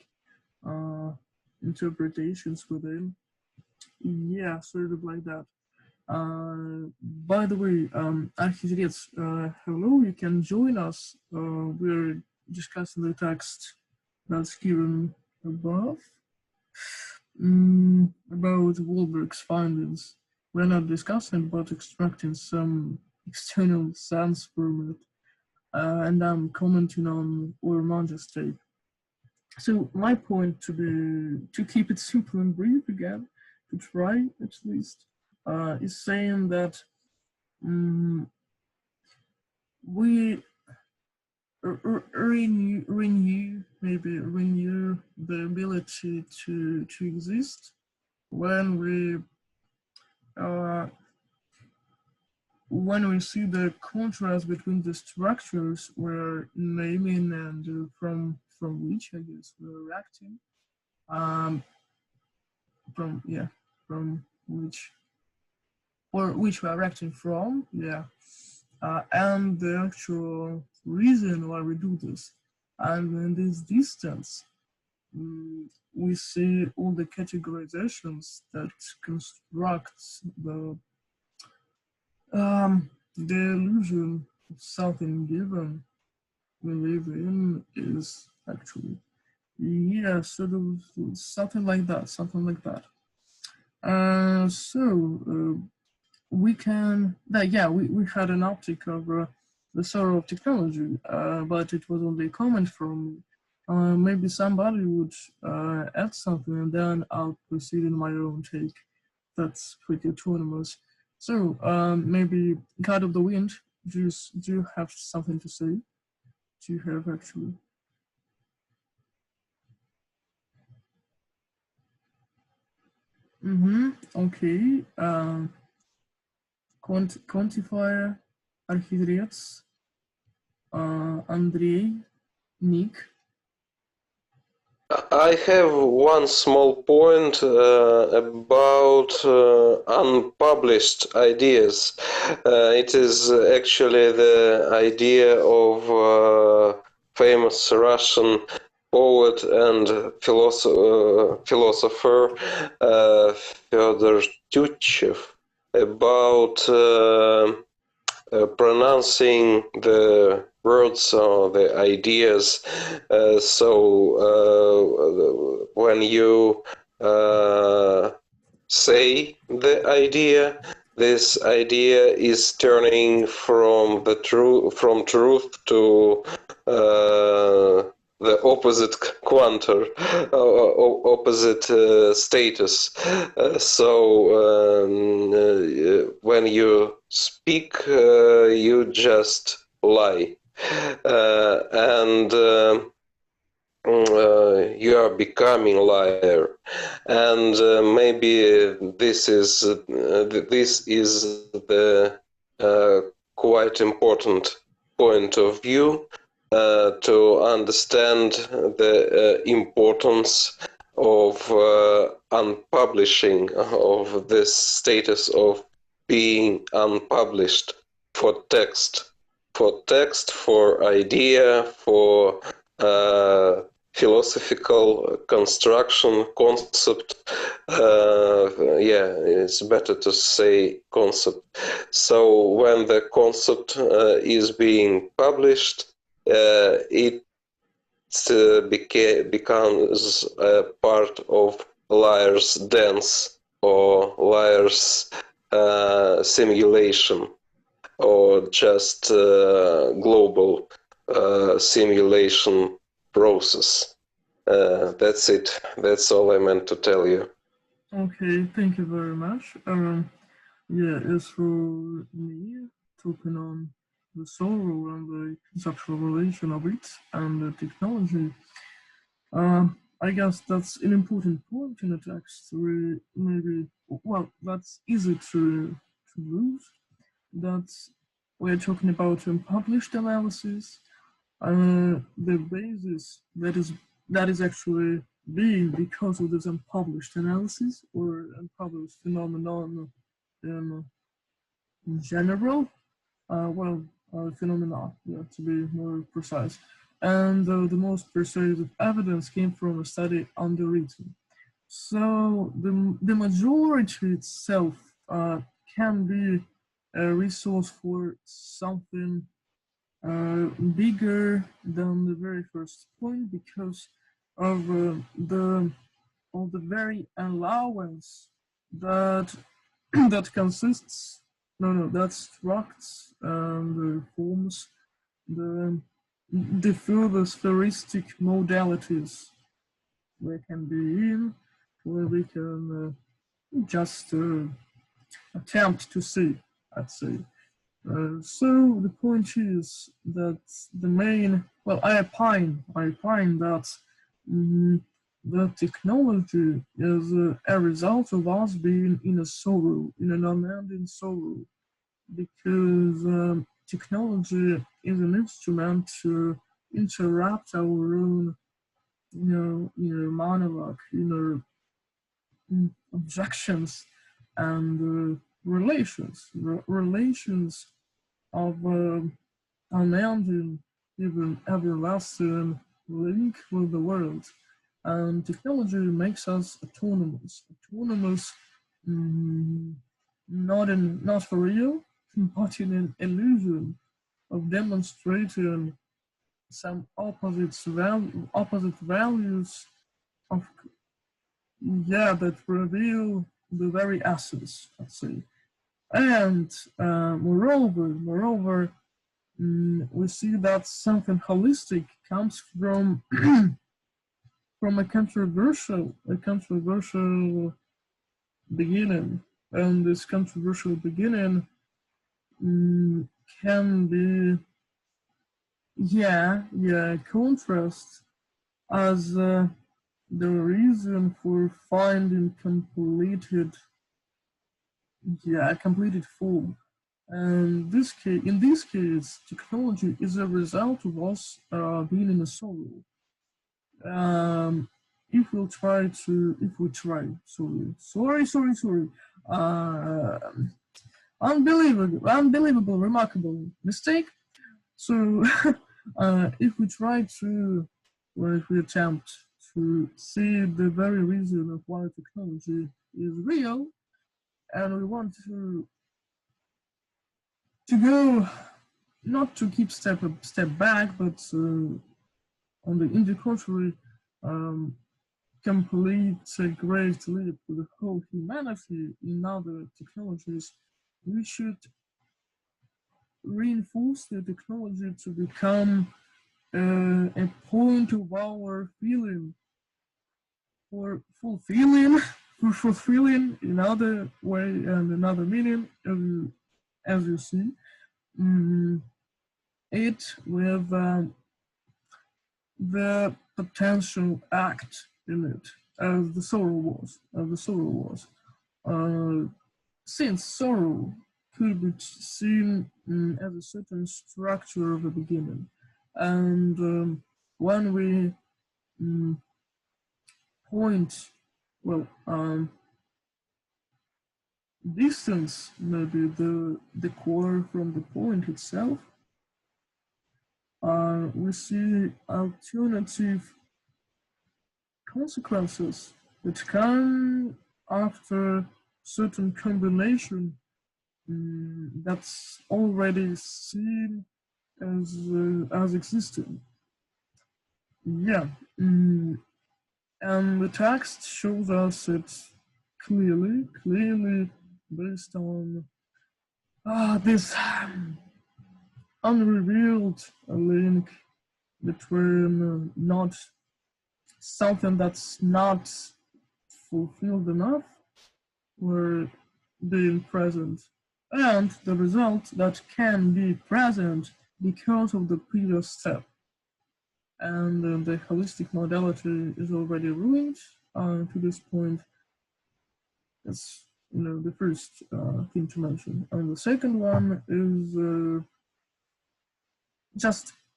interpretations within. Yeah, sort of like that. By the way, Architects, hello, you can join us. We're discussing the text that's given above about Wahlberg's findings. We're not discussing about extracting some external sense from it, and I'm commenting on Orman's take. So my point to keep it simple and brief again, to try at least, is saying that we renew the ability to exist when we see the contrast between the structures we're naming and from which, I guess, we're acting, from which we're acting from, and the actual reason why we do this. And in this distance, we see all the categorizations that construct the illusion of something given we live in is actually, sort of something like that. We can, we had an optic of the sorrow of technology, but it was only a comment from maybe somebody would add something and then I'll proceed in my own take. That's pretty autonomous. So maybe God of the Wind, do you have something to say? Do you have actually? Okay. Quantifier, Architects, Andrei, Nick. I have one small point about unpublished ideas. It is actually the idea of famous Russian poet and philosopher Fyodor Tyutchev about pronouncing the words or the ideas. When you say the idea, this idea is turning from truth to the opposite quantum, opposite status. When you speak, you just lie, and you are becoming liar. And maybe this is the quite important point of view. To understand the importance of unpublishing, of this status of being unpublished for text, for idea, for philosophical construction, concept. It's better to say concept. So when the concept is being published, it becomes a part of liar's dance or liar's simulation, or just global simulation process. That's it. That's all I meant to tell you. Okay, thank you very much. As for me, talking on the sorrow and the conceptual relation of it and the technology, I guess that's an important point in the text. That's easy to lose. That's we're talking about unpublished analysis. The basis that is actually being because of this unpublished analysis or unpublished phenomenon in general. Phenomena, to be more precise. And the most persuasive evidence came from a study on the written. So the majority itself can be a resource for something bigger than the very first point, because of the very allowance that that consists. That structs and forms the further spheristic modalities we can be in, where we can just attempt to see, I'd say. So the point is that the main, I opine that the technology is a result of us being in an unending sorrow, because technology is an instrument to interrupt our own, inner monologue, inner objections and relations of unending, even everlasting link with the world. And technology makes us autonomous, not for real, but in an illusion of demonstrating some opposite values of that reveal the very essence, let's say. And moreover, we see that something holistic comes from from a controversial beginning, and this controversial beginning can be contrast as the reason for finding completed form. And in this case, technology is a result of us being in a sorrow. Unbelievable, remarkable mistake. So if we try to or if we attempt to see the very reason of why technology is real, and we want to go, not to keep step back, but on the contrary, complete a great leap to the whole humanity in other technologies, we should reinforce the technology to become a point of our feeling, for fulfilling in other way and another meaning, as you see, it with the potential act in it, as the sorrow was. Since sorrow could be seen as a certain structure of the beginning, and when we point, distance maybe the core from the point itself, we see alternative consequences that come after certain combination that's already seen as existing. Yeah, and the text shows us it clearly based on this unrevealed link between not something that's not fulfilled enough or being present, and the result that can be present because of the previous step. And the holistic modality is already ruined to this point. That's the first thing to mention. And the second one is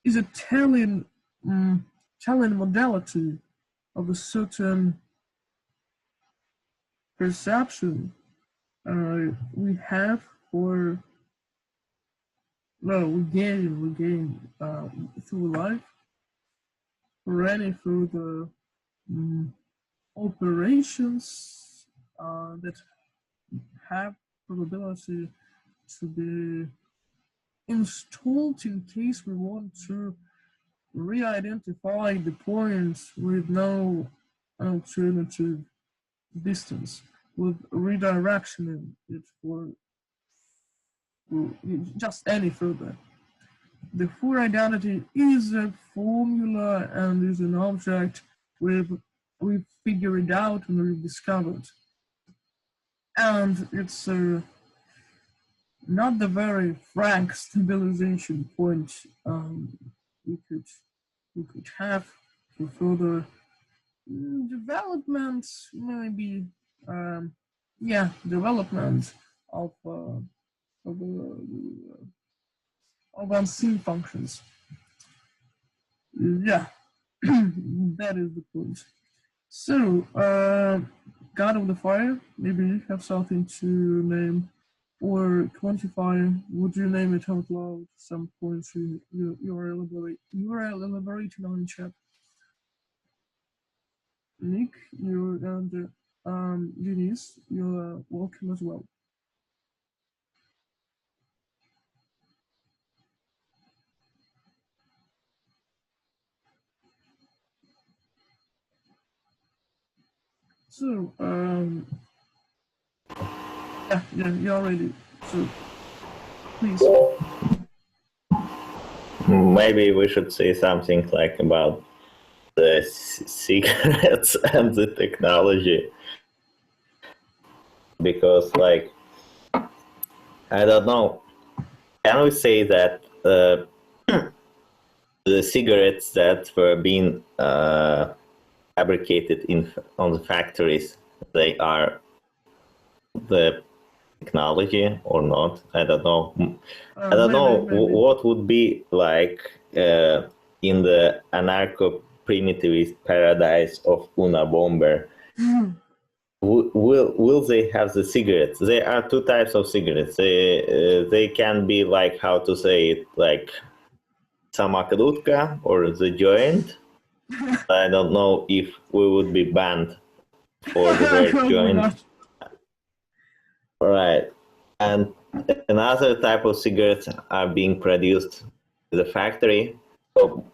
is a telling modality of a certain perception we have, or we gain through life, through the operations that have probability to be installed in case we want to re-identify the points with no alternative distance, with redirectioning it for just any further. The full identity is a formula and is an object we've figured out and we've discovered. And it's not the very frank stabilization point we could have for further development, maybe development of unseen functions. That is the point. So, God of the Fire, maybe you have something to name or quantify. Would you name it out loud? Some points you are elaborating on in chat. Nick, and Denise, you're welcome as well. So, you're ready. So, please. Maybe we should say something like about the secrets and the technology, because I don't know, can we say that the cigarettes that were being fabricated on the factories, they are the technology or not? I don't know. I don't know what would be in the anarcho-primitivist paradise of Una Bomber. Will they have the cigarettes? There are two types of cigarettes. They can be how to say it, samakrutka or the joint, I don't know if we would be banned for the word joint. Right. And another type of cigarettes are being produced in the factory. So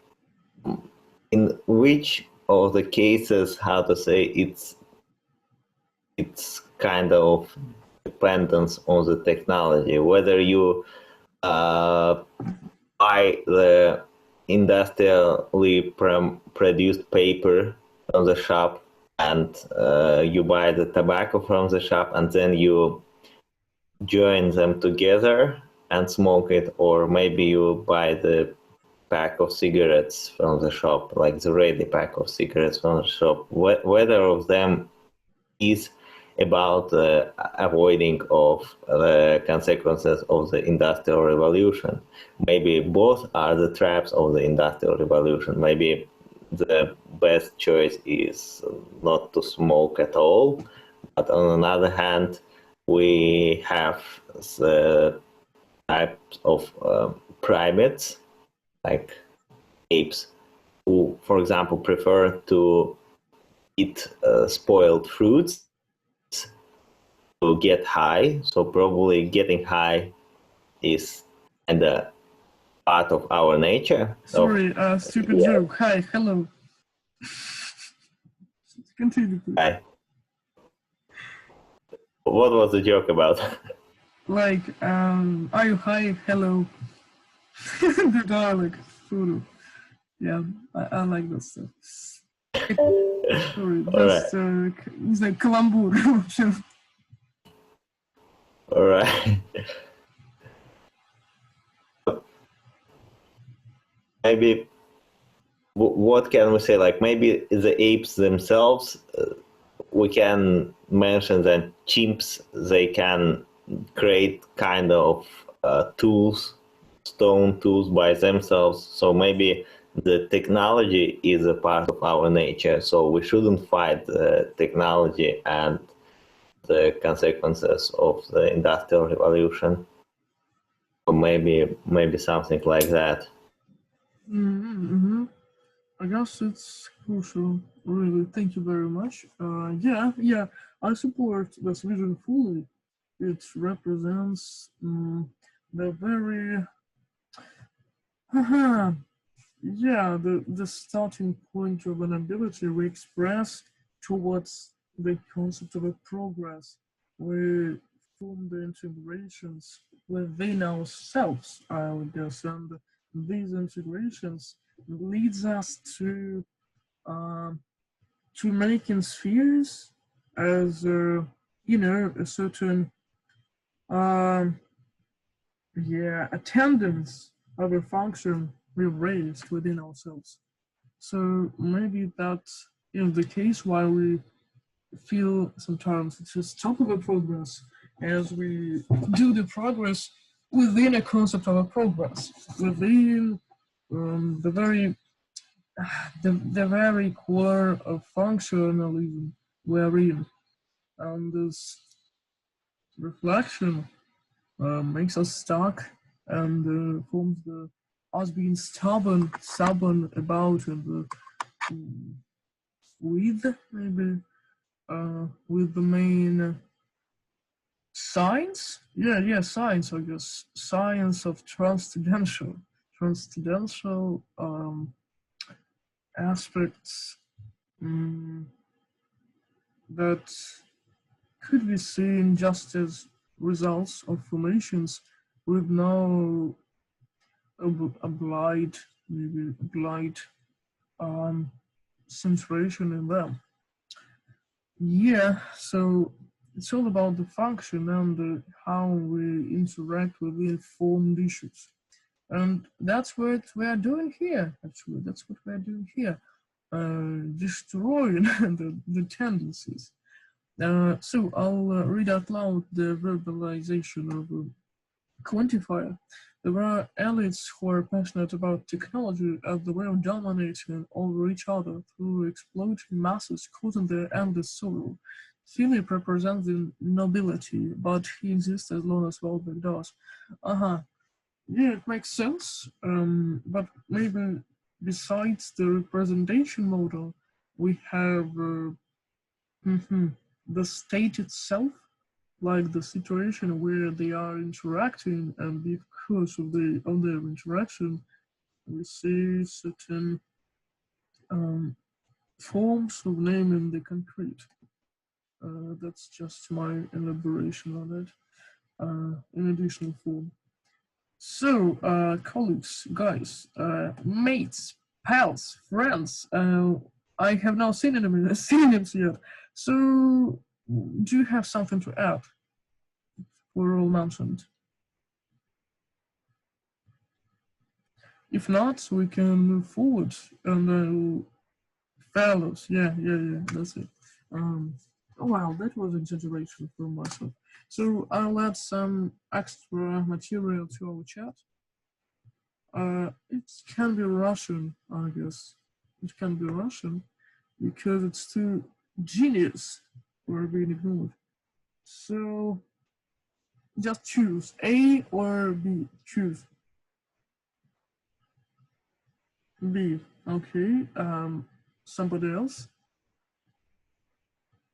in which of the cases, how to say, it's kind of dependence on the technology, whether you buy the industrially produced paper from the shop and you buy the tobacco from the shop and then you join them together and smoke it, or maybe you buy the pack of cigarettes from the shop, like the ready pack of cigarettes from the shop. Whether of them is about avoiding of the consequences of the Industrial Revolution. Maybe both are the traps of the Industrial Revolution. Maybe the best choice is not to smoke at all, but on the other hand, we have the types of primates, like apes, who, for example, prefer to eat spoiled fruits to get high. So probably getting high is kind of part of our nature. Sorry, stupid joke. Hi, hello. Continue, please. Hi. What was the joke about? Like, are you high? Hello. The dialect, sort of. Yeah, I like that stuff. Sorry, just не знаю, каламбур, в общем. All right. Maybe, what can we say? Like maybe the apes themselves, we can mention that chimps, they can create kind of tools, stone tools by themselves. So maybe the technology is a part of our nature. So we shouldn't fight the technology and the consequences of the Industrial Revolution. Or maybe something like that. I guess it's crucial. Really, thank you very much. Yeah, I support this vision fully. It represents the very, the starting point of an ability we express towards the concept of a progress. We form the integrations within ourselves, I would guess, and these integrations leads us to making spheres as a certain attendance of a function we raised within ourselves. So maybe that's the case why we feel sometimes it's just talk about progress as we do the progress within a concept of a progress, within the very core of functionalism we're in. And this reflection makes us stuck and forms us being stubborn about and with the main science, science, I guess, science of transcendental aspects that could be seen just as results of formations with no applied centration in them. Yeah, so it's all about the function and how we interact with the informed issues. And that's what we are doing here, actually. That's what we are doing here, destroying the tendencies. So I'll read out loud the verbalization of a quantifier. There are elites who are passionate about technology as the way of dominating over each other through exploiting masses causing their endless sorrow. Philip represents the nobility, but he exists as long as Welbeck does. Yeah, it makes sense, but maybe besides the representation model, we have the state itself, like the situation where they are interacting, and because of their interaction, we see certain forms of naming the concrete. That's just my elaboration on it, in additional form. So, colleagues, guys, mates, pals, friends, I have no synonyms yet. So, do you have something to add? We're all mentioned. If not, we can move forward and fellows, yeah, that's it. Oh wow, that was exaggeration from myself. So I'll add some extra material to our chat. It can be Russian, I guess. It can be Russian because it's too genius for being ignored. So just choose A or B. Choose. B. Okay. Somebody else?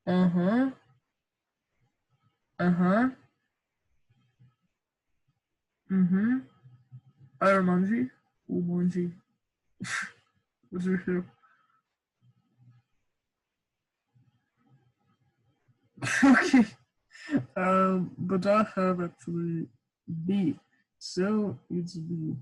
Uh-huh. Mm-hmm. Aramanji? Umanji. What do you have? Okay. But I have actually B. So it's B.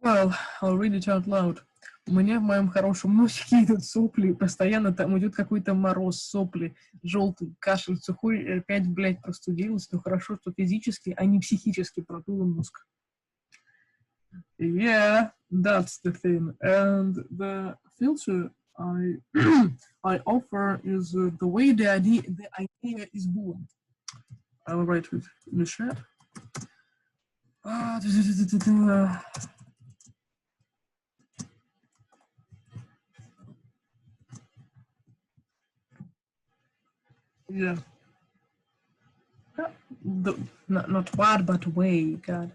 Well, I'll read it out loud. У меня в моем хорошем носике идут сопли, постоянно там идет какой-то мороз, сопли, желтый, кашель сухой, и опять, блядь, простудилась, но хорошо, что физически, а не психически продуло мозг. Yeah, that's the thing. And the filter I offer is the way the idea is born. I'll write it in the chat. Yeah. Not what, but way, God.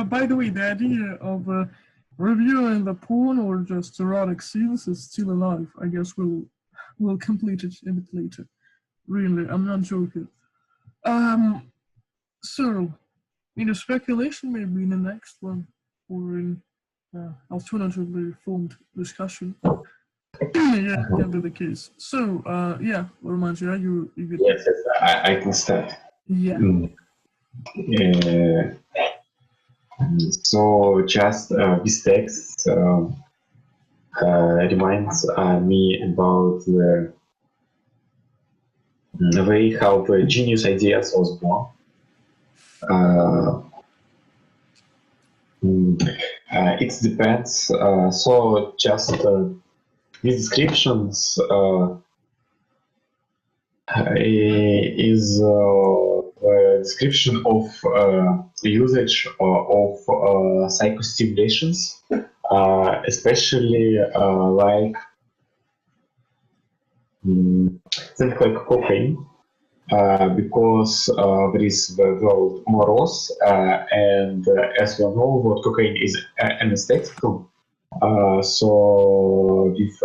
By the way, the idea of reviewing the porn or just erotic scenes is still alive. I guess we'll complete it a bit later. Really, I'm not joking. So, in a speculation, maybe in the next one, or in alternatively formed discussion. Yeah, can be the case. So, yeah, Romanji, you get... Yes, I can start. Yeah. So just this text reminds me about the way how the genius ideas was born. It depends. So just these descriptions is a description of usage of psychostimulations, especially like things like cocaine, because there is the word morose, and as we know, what cocaine is anesthetical. So if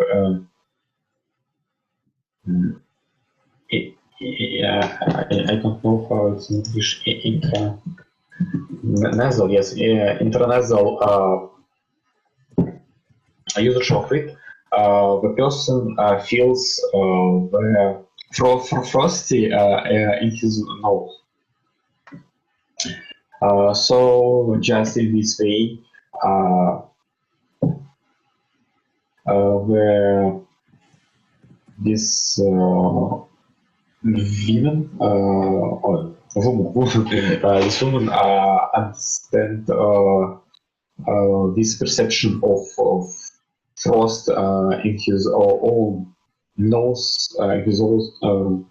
I don't know how it's in English. Intranasal, yes, intranasal usage of it. The person feels the frosty in his nose. So just in this way, this women or woman, this woman understand this perception of frost in his own nose, his own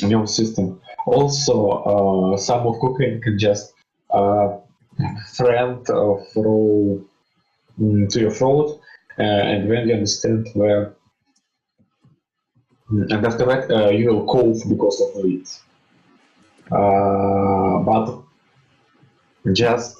nervous system. Also, some of cocaine can just friend through to your throat, and when you understand where and after that you will cough because of it. But just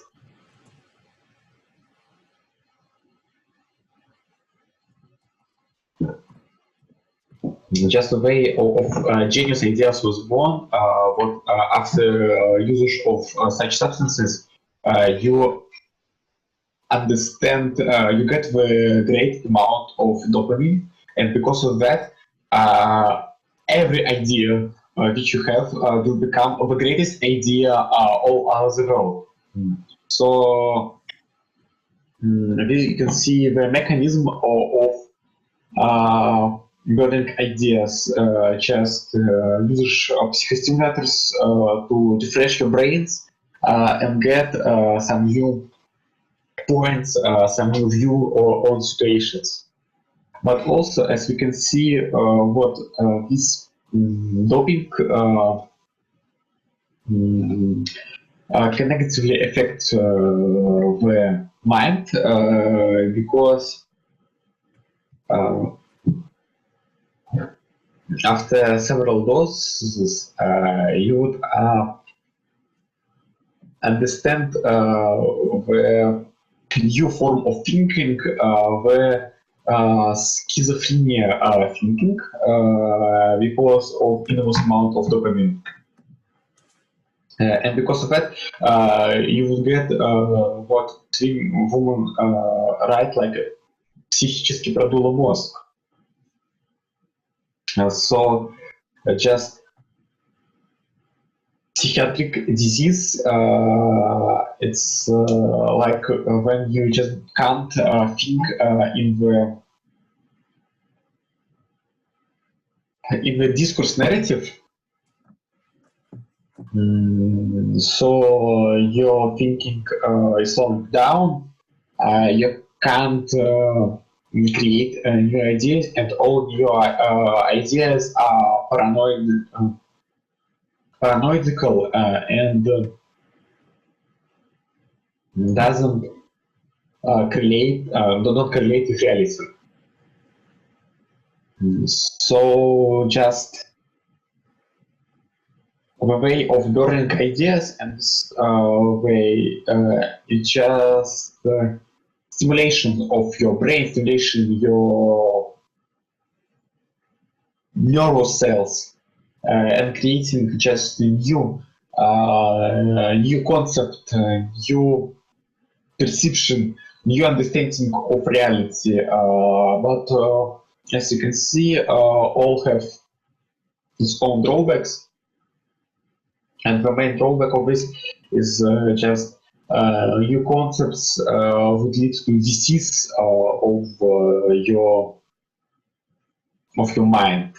the way of genius ideas was born. After usage of such substances, you understand, you get the great amount of dopamine, and because of that, every idea which you have will become the greatest idea all over the world. So you can see the mechanism of building ideas, just use psychostimulators to refresh your brains and get some new points, some new view on situations. But also, as we can see, what this doping can negatively affect the mind, because after several doses, you would understand the new form of thinking, the schizophrenia thinking, because of enormous amount of dopamine. And because of that, you will get what women write like психически продуло мозг. So just psychiatric disease, it's like when you just can't think in the discourse narrative. So your thinking is slowing down, you can't create new ideas, and all your ideas are paranoidical and doesn't don't correlate with reality. So just the way of burning ideas and way it's just stimulation of your brain, stimulation your nervous cells, and creating just new concept, new perception, new understanding of reality. But as you can see, all have its own drawbacks. And the main drawback of this is just new concepts would lead to disease of your mind.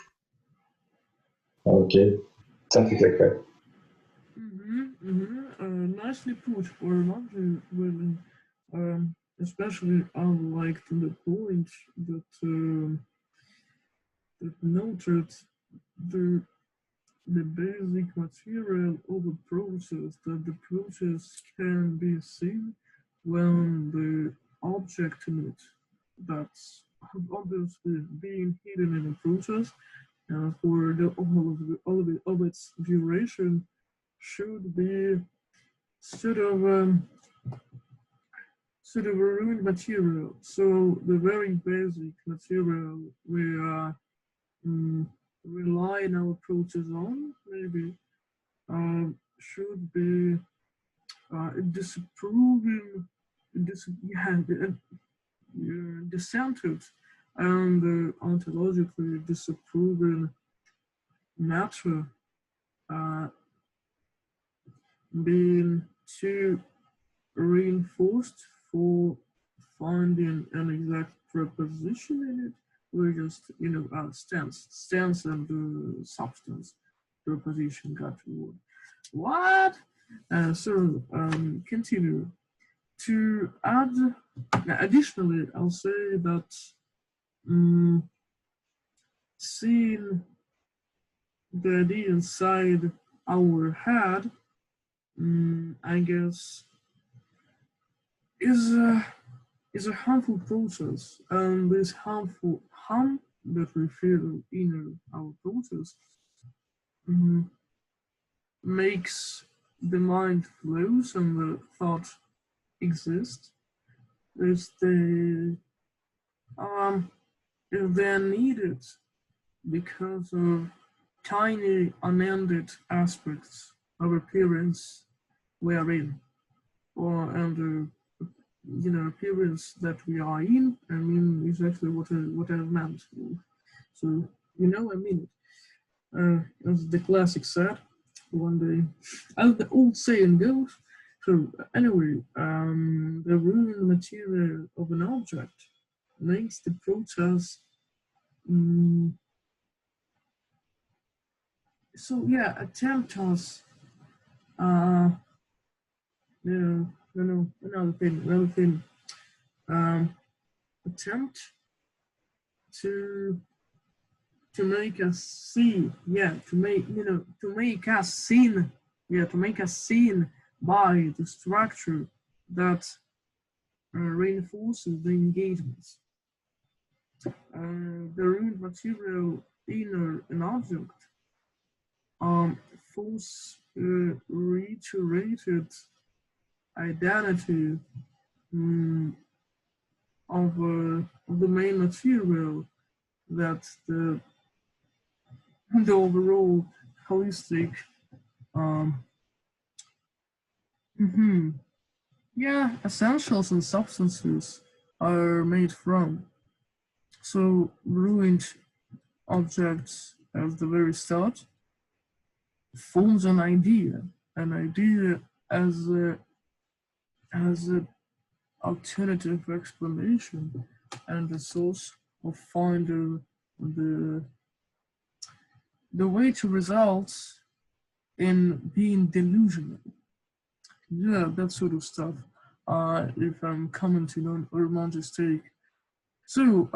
Okay, something like that. Nicely put, or not really. Especially, I like the point that that noted the basic material of a process, that the process can be seen when the object in it that's obviously being hidden in a process, for the all of its duration should be sort of a ruined material. So the very basic material we rely in our process on maybe should be disapproving, dissented and ontologically disapproving matter being too reinforced for finding an exact preposition in it. We're just, stance and substance preposition got to word. What? Continue. To add, additionally, I'll say that seeing the idea inside our head, I guess, is a harmful process, and this harm that we feel in our process makes the mind flows and the thought exist. Is they're needed because of tiny unended aspects of appearance we are in, or and appearance that we are in. I mean exactly what I meant. So I mean it. As the classic said one day, as the old saying goes. So anyway, the ruined material of an object makes the process. So yeah, attempt us. Another thing. Attempt to make us see. To make us seen. To make us seen by the structure that reinforces the engagements. The ruined material in an object force reiterated identity of the main material that the overall holistic essentials and substances are made from. So ruined objects at the very start forms an idea as an alternative explanation and a source of finding the way to results in being delusional. Yeah, that sort of stuff. If I'm commenting on Urman's take. So,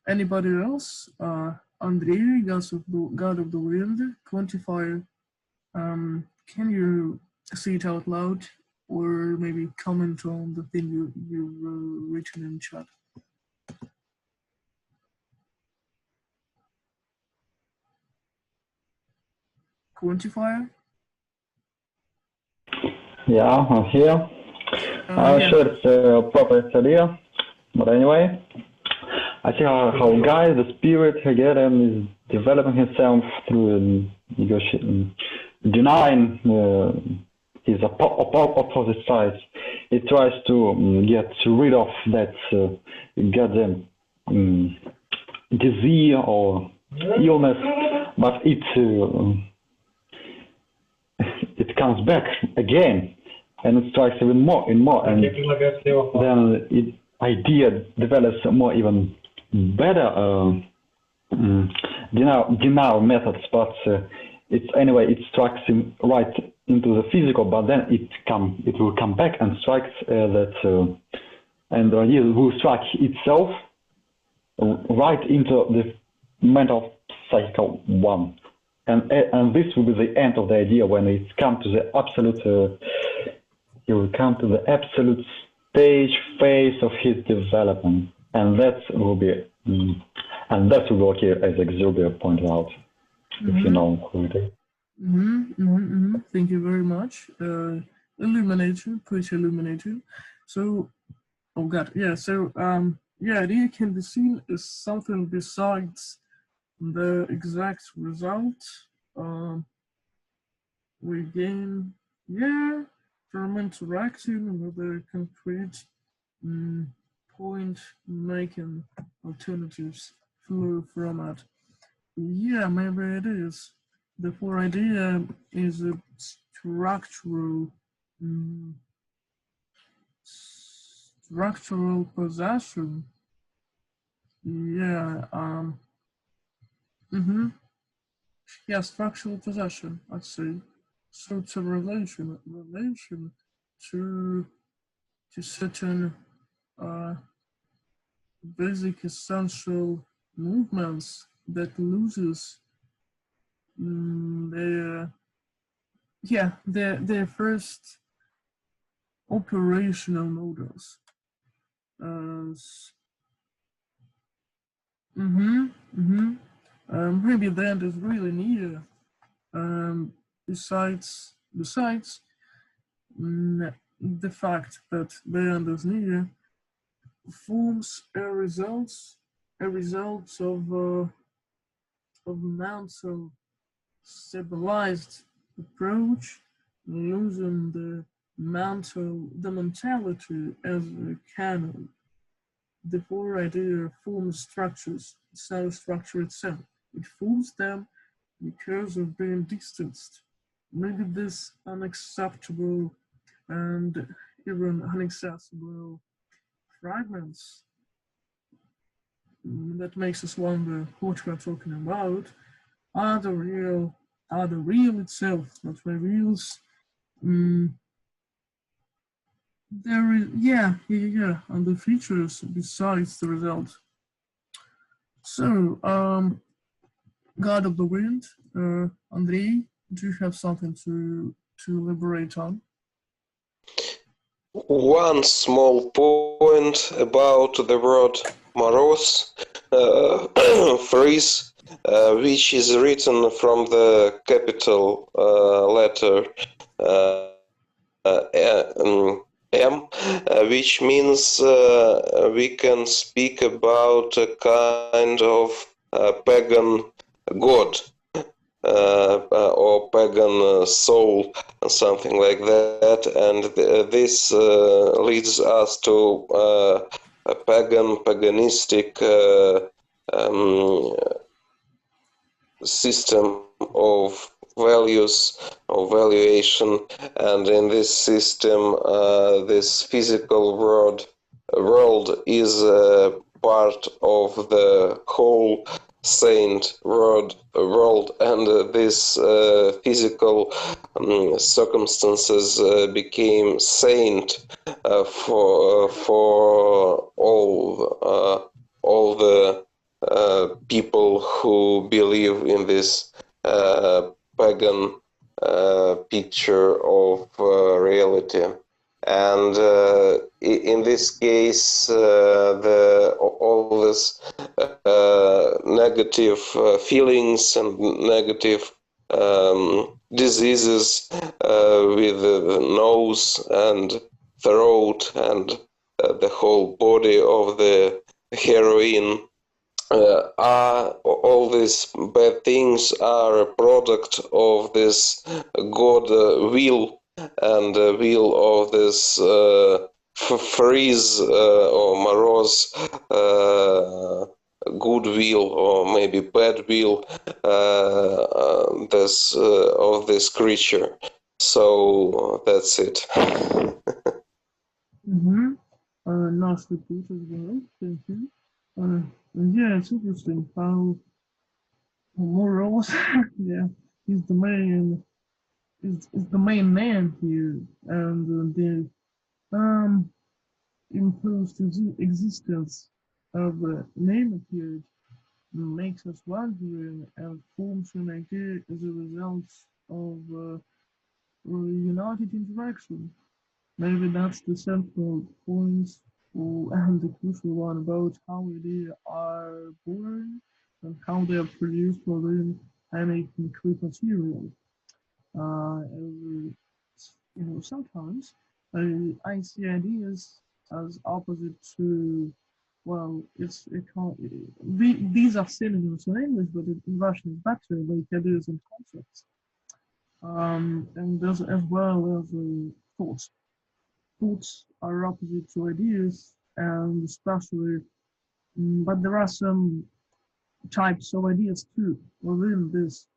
anybody else? Andrei, God of the Wind, quantifier. Can you say it out loud, or maybe comment on the thing you've written in chat? Quantifier? Yeah, I'm here. I'm sure it's a proper idea, but anyway, I see how Guy, the spirit, again, is developing himself through denying his opposite sides. He tries to get rid of that goddamn disease or illness, but it comes back again, and it strikes even more and more, and then idea develops more even better denial methods, but it strikes him right into the physical, but then it will come back and strikes that and the idea will strike itself right into the mental psychical one. And this will be the end of the idea when it comes to the absolute, he will come to the absolute phase of his development, and that will be, here, as Xubia pointed out, if you know who it is. Thank you very much. Illuminating, pretty illuminating. So, oh God, yeah. So, idea can be seen as something besides the exact result we gain, from interacting with the concrete point making alternatives flow from it. Yeah, maybe it is. The core idea is a structural possession. Structural possession, I'd say. So it's a relation to certain basic essential movements that loses their first operational models. Maybe the end is really near. Besides the fact that the end is near, forms a result of mental stabilized approach, using the mentality as a canon. The whole idea forms structures, structure itself. It forms them because of being distanced. Maybe this unacceptable and even inaccessible fragments that makes us wonder what we're talking about are the real itself that reveals there is and the features besides the result. So God of the Wind, Andrei, do you have something to elaborate on? One small point about the word "мороз" phrase, which is written from the capital letter M, which means we can speak about a kind of pagan god. Or pagan soul, something like that, and this leads us to a paganistic system of values, of valuation, and in this system, this physical world is part of the whole saint world, and this physical circumstances became saint for all the people who believe in this pagan picture of reality. And in this case, all this negative feelings and negative diseases with the nose and throat and the whole body of the heroine, all these bad things are a product of this God will, and will of this freeze or moroz good will or maybe bad will this of this creature. So that's it. Nice report as well. Thank you. And yeah, it's interesting how morals, yeah, he's the main is the main man here, and the imposed existence of the name appeared makes us wondering and forms an idea as a result of united interaction. Maybe that's the central point and the crucial one about how they are born and how they are produced within any concrete material. Sometimes I see ideas as opposite to, well, these are synonyms in English, but in Russian it's better, like ideas and concepts. And there's as well as thoughts. Thoughts are opposite to ideas, and especially, but there are some types of ideas too within this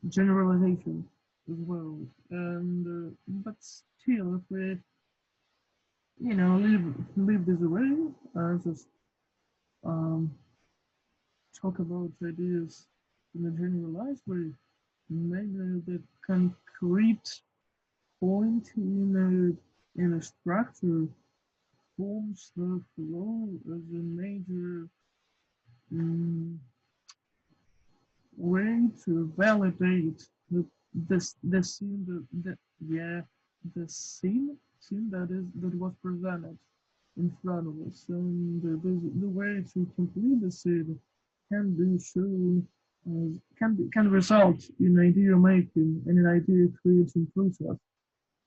generalization as well. And but still, if we, leave this away, just talk about ideas in a generalized way, maybe the concrete point in a structure forms the flow as a major way to validate the scene the scene that was presented. in front of us, and the way to complete the scene can be shown, can result in idea making and an idea creating process,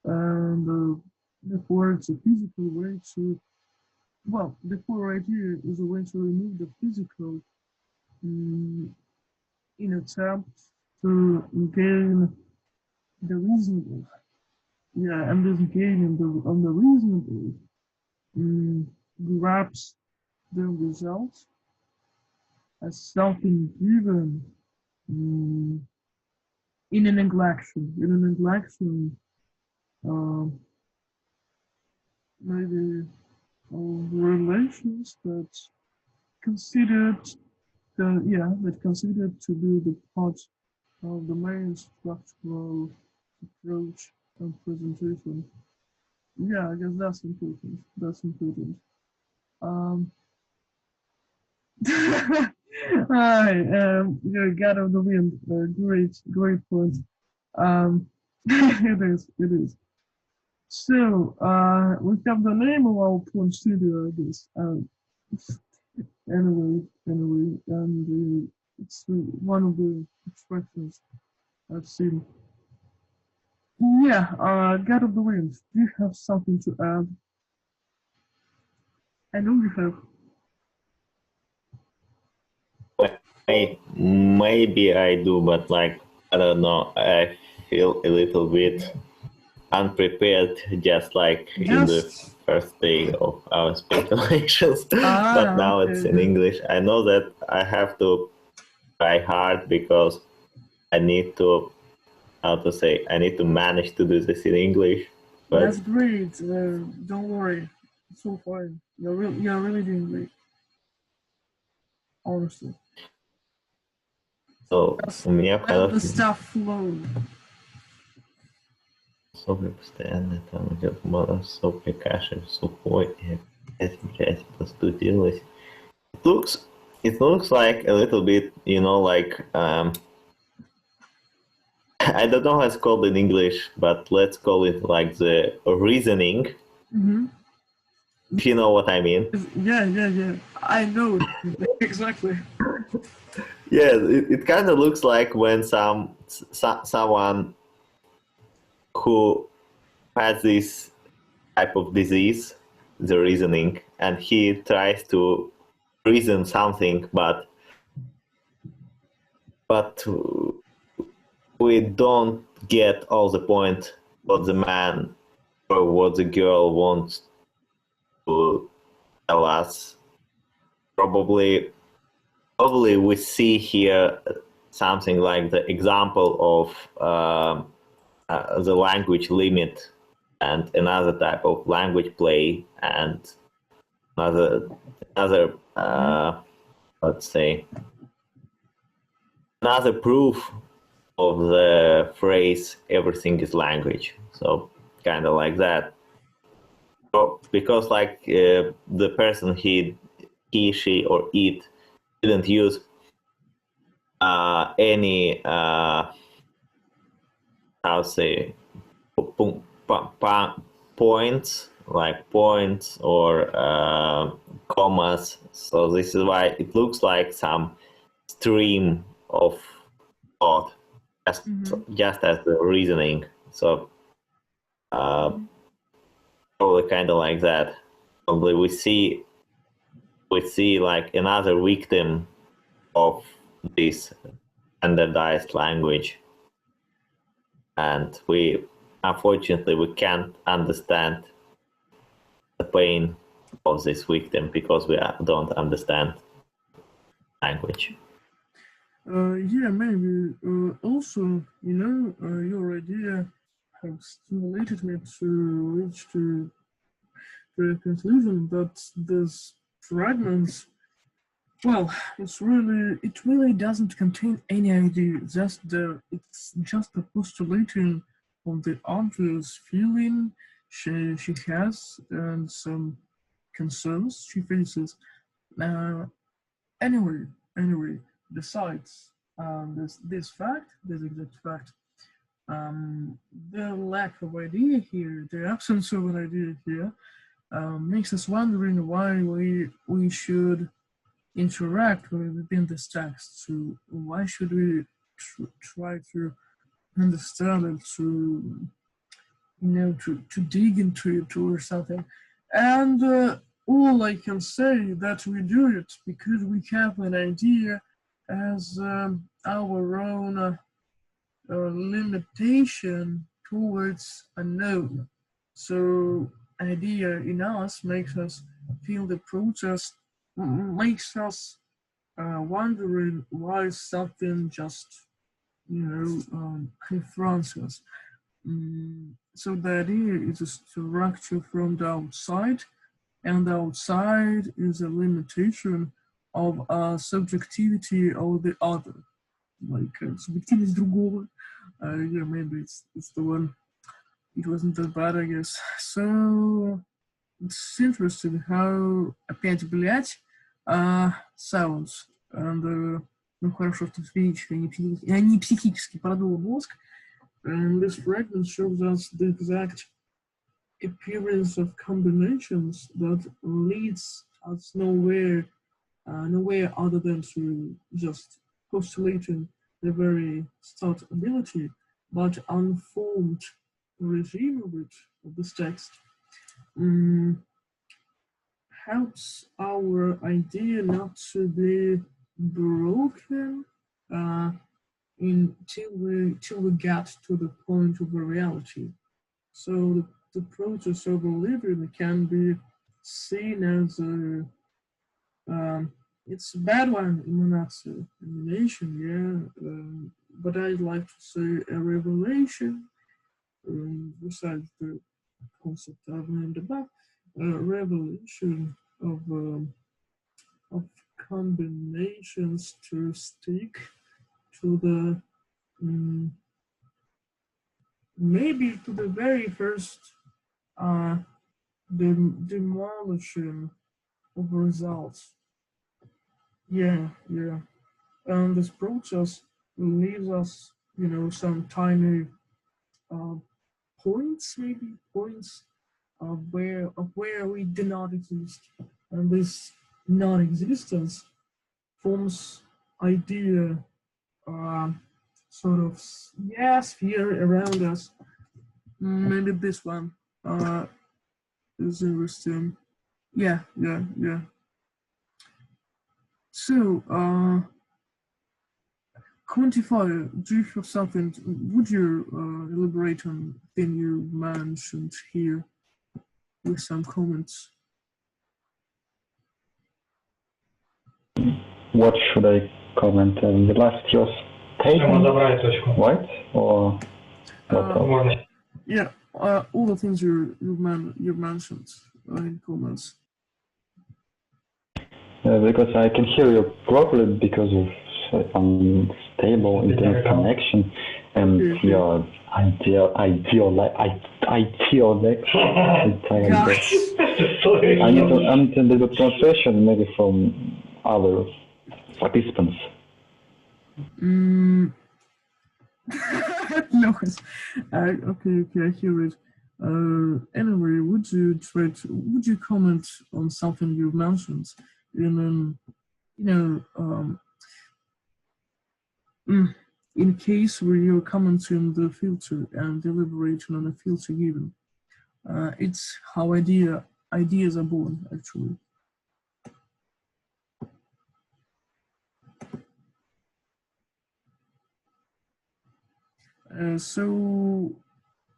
and therefore it's a physical way to, well, the core idea is a way to remove the physical in attempt to gain the reasonable. Yeah, and this gaining on the reasonable grabs the result as something given in an action, maybe of relations that's considered that considered to be the part of the main structural approach and presentation. Yeah, I guess that's important. That's important. Hi, you're God of the Wind. Great point. It is. So, we have the name of our point studio, I guess. Anyway, and it's one of the expressions I've seen. Yeah, God of the Wind, do you have something to add? I know you have. Maybe I do, but like, I don't know, I feel a little bit unprepared, just like in the first day of our speculations. But now it's in English. I know that I have to try hard because I need to, I need to manage to do this in English. But that's great. Don't worry, it's so fine. You're really doing great. Honestly. So у меня the stuff flow. Особый постоянно там идет малосопли, кашель, сухой, и опять, блядь, простудилась. It looks like a little bit, you know, like, I don't know how it's called in English, but let's call it like the reasoning. Mm-hmm. If you know what I mean. Yeah. I know exactly. Yeah, it kind of looks like when someone who has this type of disease, the reasoning, and he tries to reason something, but we don't get all the point what the man or what the girl wants to tell us. Probably we see here something like the example of the language limit and another type of language play and another let's say another proof of the phrase everything is language. So kind of like that. So, because like the person he, she, or it didn't use any how to say points, like points or commas. So this is why it looks like some stream of thought, just as the reasoning. So probably kind of like that. Probably we see like another victim of this standardized language, and unfortunately we can't understand the pain of this victim because we don't understand language. Yeah, maybe. Also, you know, your idea has stimulated me to reach to the conclusion that these fragments, well, it really doesn't contain any idea. It's just the postulating of the obvious feeling she has and some concerns she faces. Anyway, besides this exact fact, the lack of idea here, the absence of an idea here, makes us wondering why we should interact within this text. So why should we try to understand it, to dig into it or something? And all I can say that we do it because we have an idea as our own limitation towards a known. So idea in us makes us feel the process, makes us wondering why something just confronts us. So the idea is a structure from the outside, and the outside is a limitation of subjectivity of the other, like subjectivity другого. Yeah, maybe it's the one. It wasn't that bad, I guess. So it's interesting how опять, блять, sounds. And ну хорошо, что физически, а не психически продул мозг. And this fragment shows us the exact appearance of combinations that leads us nowhere other than to just postulating the very start ability, but unformed regime of this text helps our idea not to be broken till we get to the point of a reality. So the process of living can be seen as it's a bad one in elimination, yeah, but I'd like to say a revelation, besides the concept I've named above, a revelation of combinations to stick to the maybe to the very first demolition of results. Yeah. And this process leaves us, some tiny points of where we do not exist, and this non-existence forms idea sort of sphere around us. Maybe this one is interesting. Yeah. So quantify, do you have something, would you elaborate on the thing you mentioned here with some comments? What should I comment? The last year's statement, right? Or what yeah, all the things you mentioned in comments. Because I can hear you properly because of unstable internet connection and your ideal I need to do the translation maybe from other participants. Okay, I hear it. Anyway, would you comment on something you mentioned in case where you're commenting the filter and deliberating on a filter given? It's how ideas are born, actually. So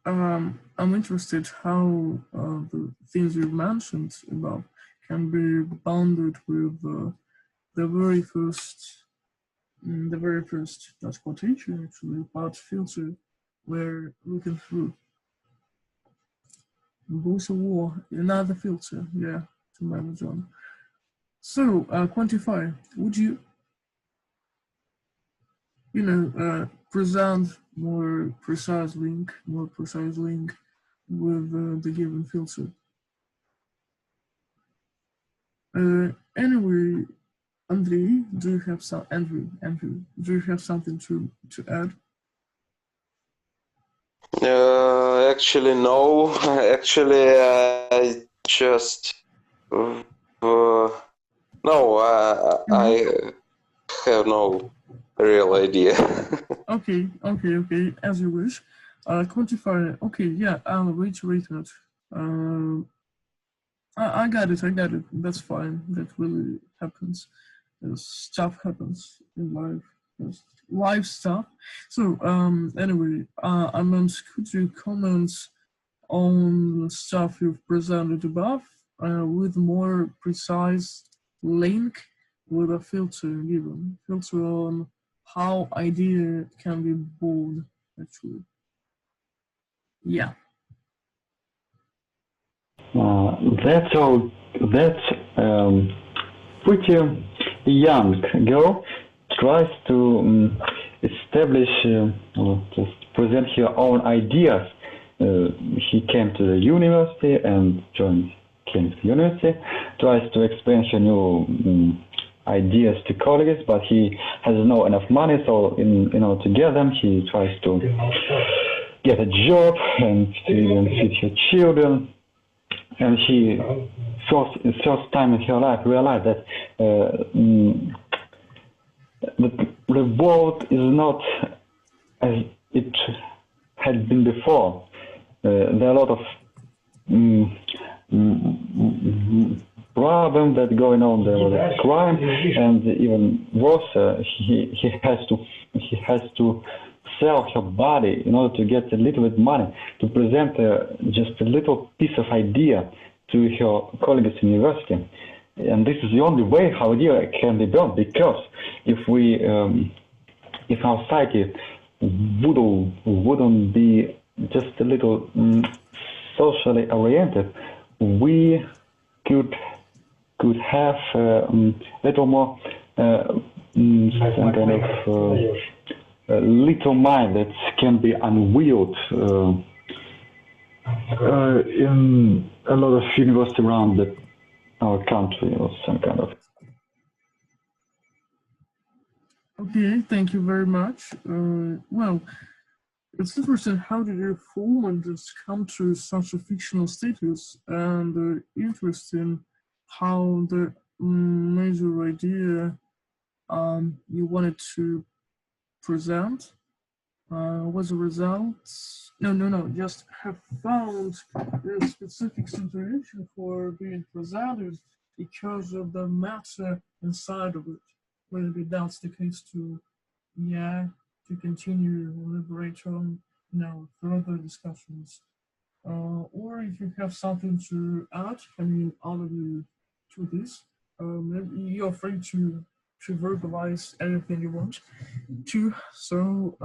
I'm interested how the things you mentioned about can be bounded with the very first that's quotation actually, part filter we're looking through. Voice of war, another filter, yeah, to my John. So quantify, would you present more precise link with the given filter? Anyway, Andrew, do you have something to add? Actually, no. Actually, just no, I have no real idea. Okay, as you wish. Quantify. Okay, yeah, I'll reiterate it. I got it. That's fine. That really happens. Stuff happens in life. There's life stuff. So, anyway, I meant, could you comment on the stuff you've presented above with more precise link with a filter given? Filter on how idea can be born, actually. Yeah. That's all. That's pretty young girl tries to establish, just present her own ideas. He came to the university and joined King's University, tries to explain her new ideas to colleagues, but he has no enough money, so in order to get them, he tries to get a job and to even feed her children. And she, first time in her life, realized that the world is not as it had been before. There are a lot of problems that going on. There was a crime, and even worse, he has to sell her body in order to get a little bit money to present just a little piece of idea to her colleagues in university. And this is the only way how idea can be built, because if our society wouldn't be just a little socially oriented, we could have a little more some kind of little mind that can be unveiled in a lot of universities around our country, or some kind of. Okay, thank you very much. Well, it's interesting, how did your form just come to such a fictional status, and interesting how the major idea you wanted to present was a result. No, just have found a specific situation for being presented because of the matter inside of it. Maybe that's the case to, yeah, to continue elaborate on, further discussions. Or if you have something to add, I mean, all of you, to this, maybe you're free to verbalize anything you want to. So,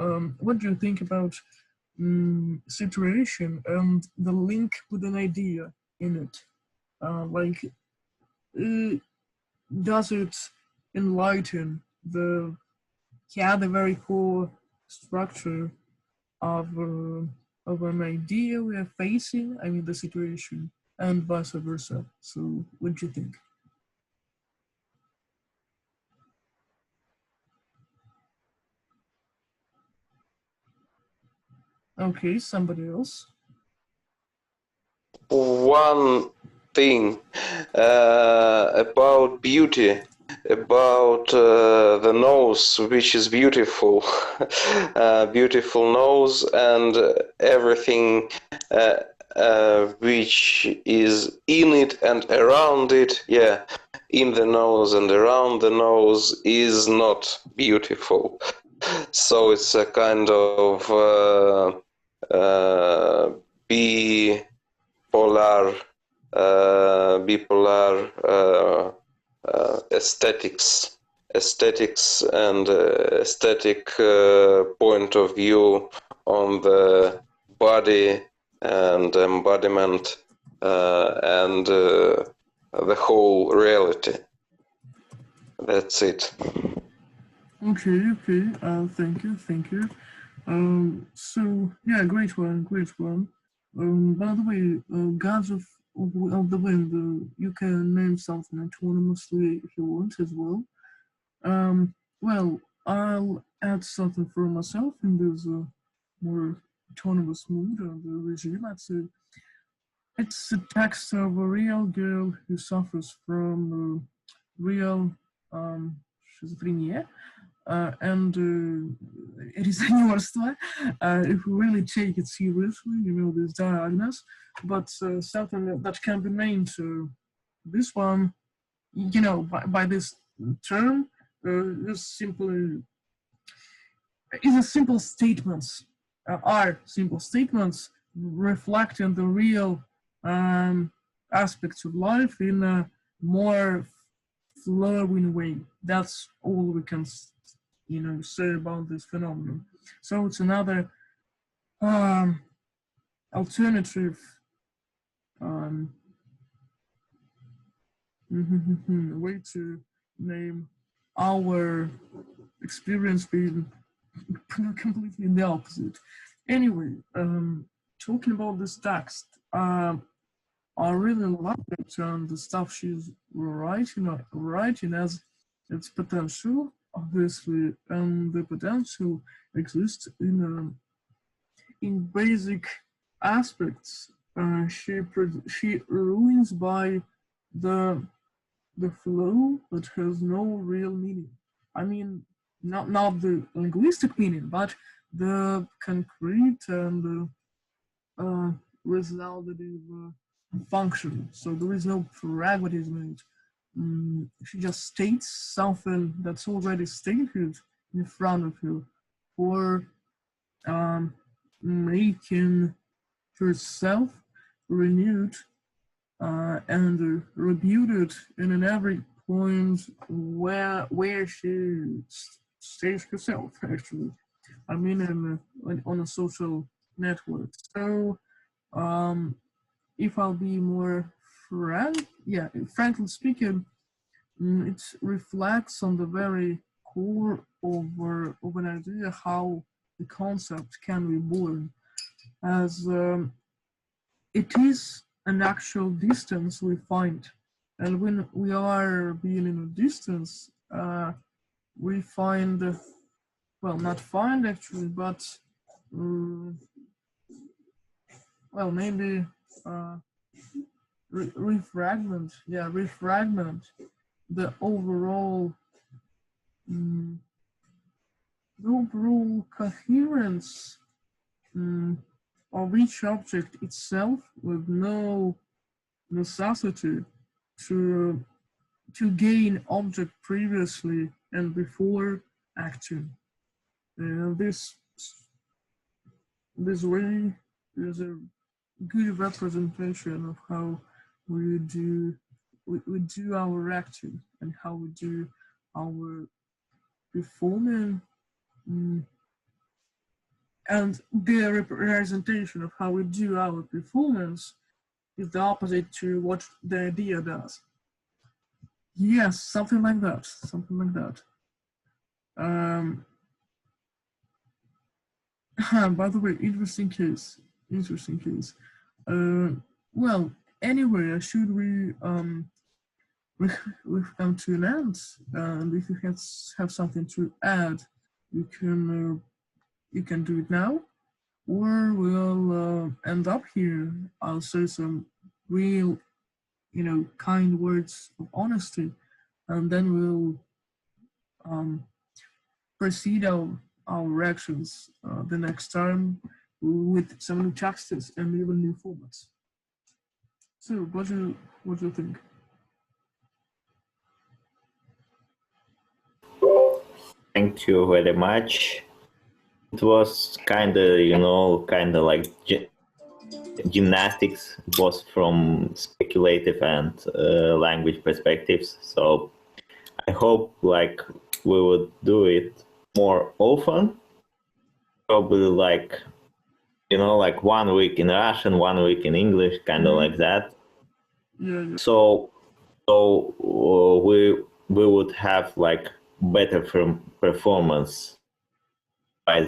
what do you think about situation and the link with an idea in it? Does it enlighten the very core structure of an idea we are facing, I mean the situation, and vice versa? So what do you think? Okay, somebody else? One thing about beauty, about the nose, which is beautiful, beautiful nose, and everything which is in it and around it, yeah, in the nose and around the nose is not beautiful. So it's a kind of bipolar aesthetics and aesthetic point of view on the body and embodiment and the whole reality. That's it. Okay. Thank you. So yeah, great one. By the way, gods of the wind, you can name something autonomously if you want as well. Well, I'll add something for myself in this more autonomous mood of the regime. I'd say it's a text of a real girl who suffers from real schizophrenia. And резонерство, if we really take it seriously, you know, this diagnosis, but something that can be named this one, you know, by this term, is simply simple statements, are simple statements reflecting the real aspects of life in a more flowing way. That's all we can, you know, say about this phenomenon. So it's another alternative way to name our experience being completely the opposite. Anyway, talking about this text, I really love it and the stuff she's writing as its potential, obviously, and the potential exists in basic aspects. She ruins by the flow that has no real meaning. I mean, not the linguistic meaning, but the concrete and resultative function. So there is no pragmatism in it. She just states something that's already stated in front of you for making herself renewed and rebuted in every point where she stays herself, actually. I mean, on a social network. So if I'll be more frankly speaking, it reflects on the very core of an idea how the concept can be born, as it is an actual distance we find, and when we are being in a distance, we find, well, not find actually, but well, maybe refragment the overall coherence of each object itself, with no necessity to gain object previously and before acting. This way is a good representation of how we do our acting and how we do our performing, and the representation of how we do our performance is the opposite to what the idea does. Yes, something like that. By the way, interesting case. Well, anyway, should we've come to an end, and if you have something to add, you can do it now, or we'll end up here. I'll say some real, kind words of honesty, and then we'll proceed our actions the next time with some new texts and even new formats. So, what do you think? Thank you very much. It was kind of like gymnastics, both from speculative and language perspectives. So I hope we would do it more often. Probably like 1 week in Russian, 1 week in English, kind of like that. Yeah. So we would have better performance by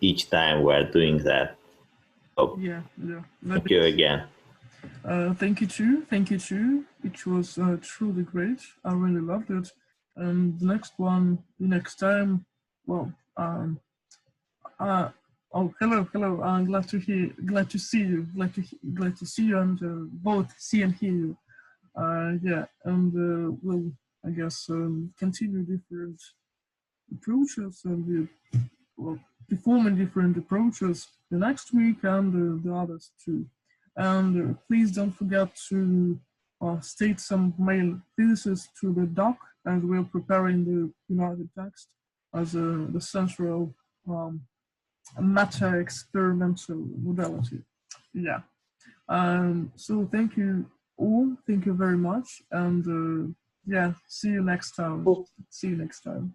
each time we're doing that. So, yeah. Thank you again. Thank you too. It was truly great. I really loved it. And next time, well, Oh, hello, hello. I'm glad to see you, glad to see you, and both see and hear you. Yeah, and we'll, I guess, continue different approaches and well, performing different approaches the next week and the others too. And please don't forget to state some mail thesis to the doc as we're preparing the United text as the central meta experimental modality. Yeah. So thank you all. Thank you very much. And yeah, see you next time. See you next time.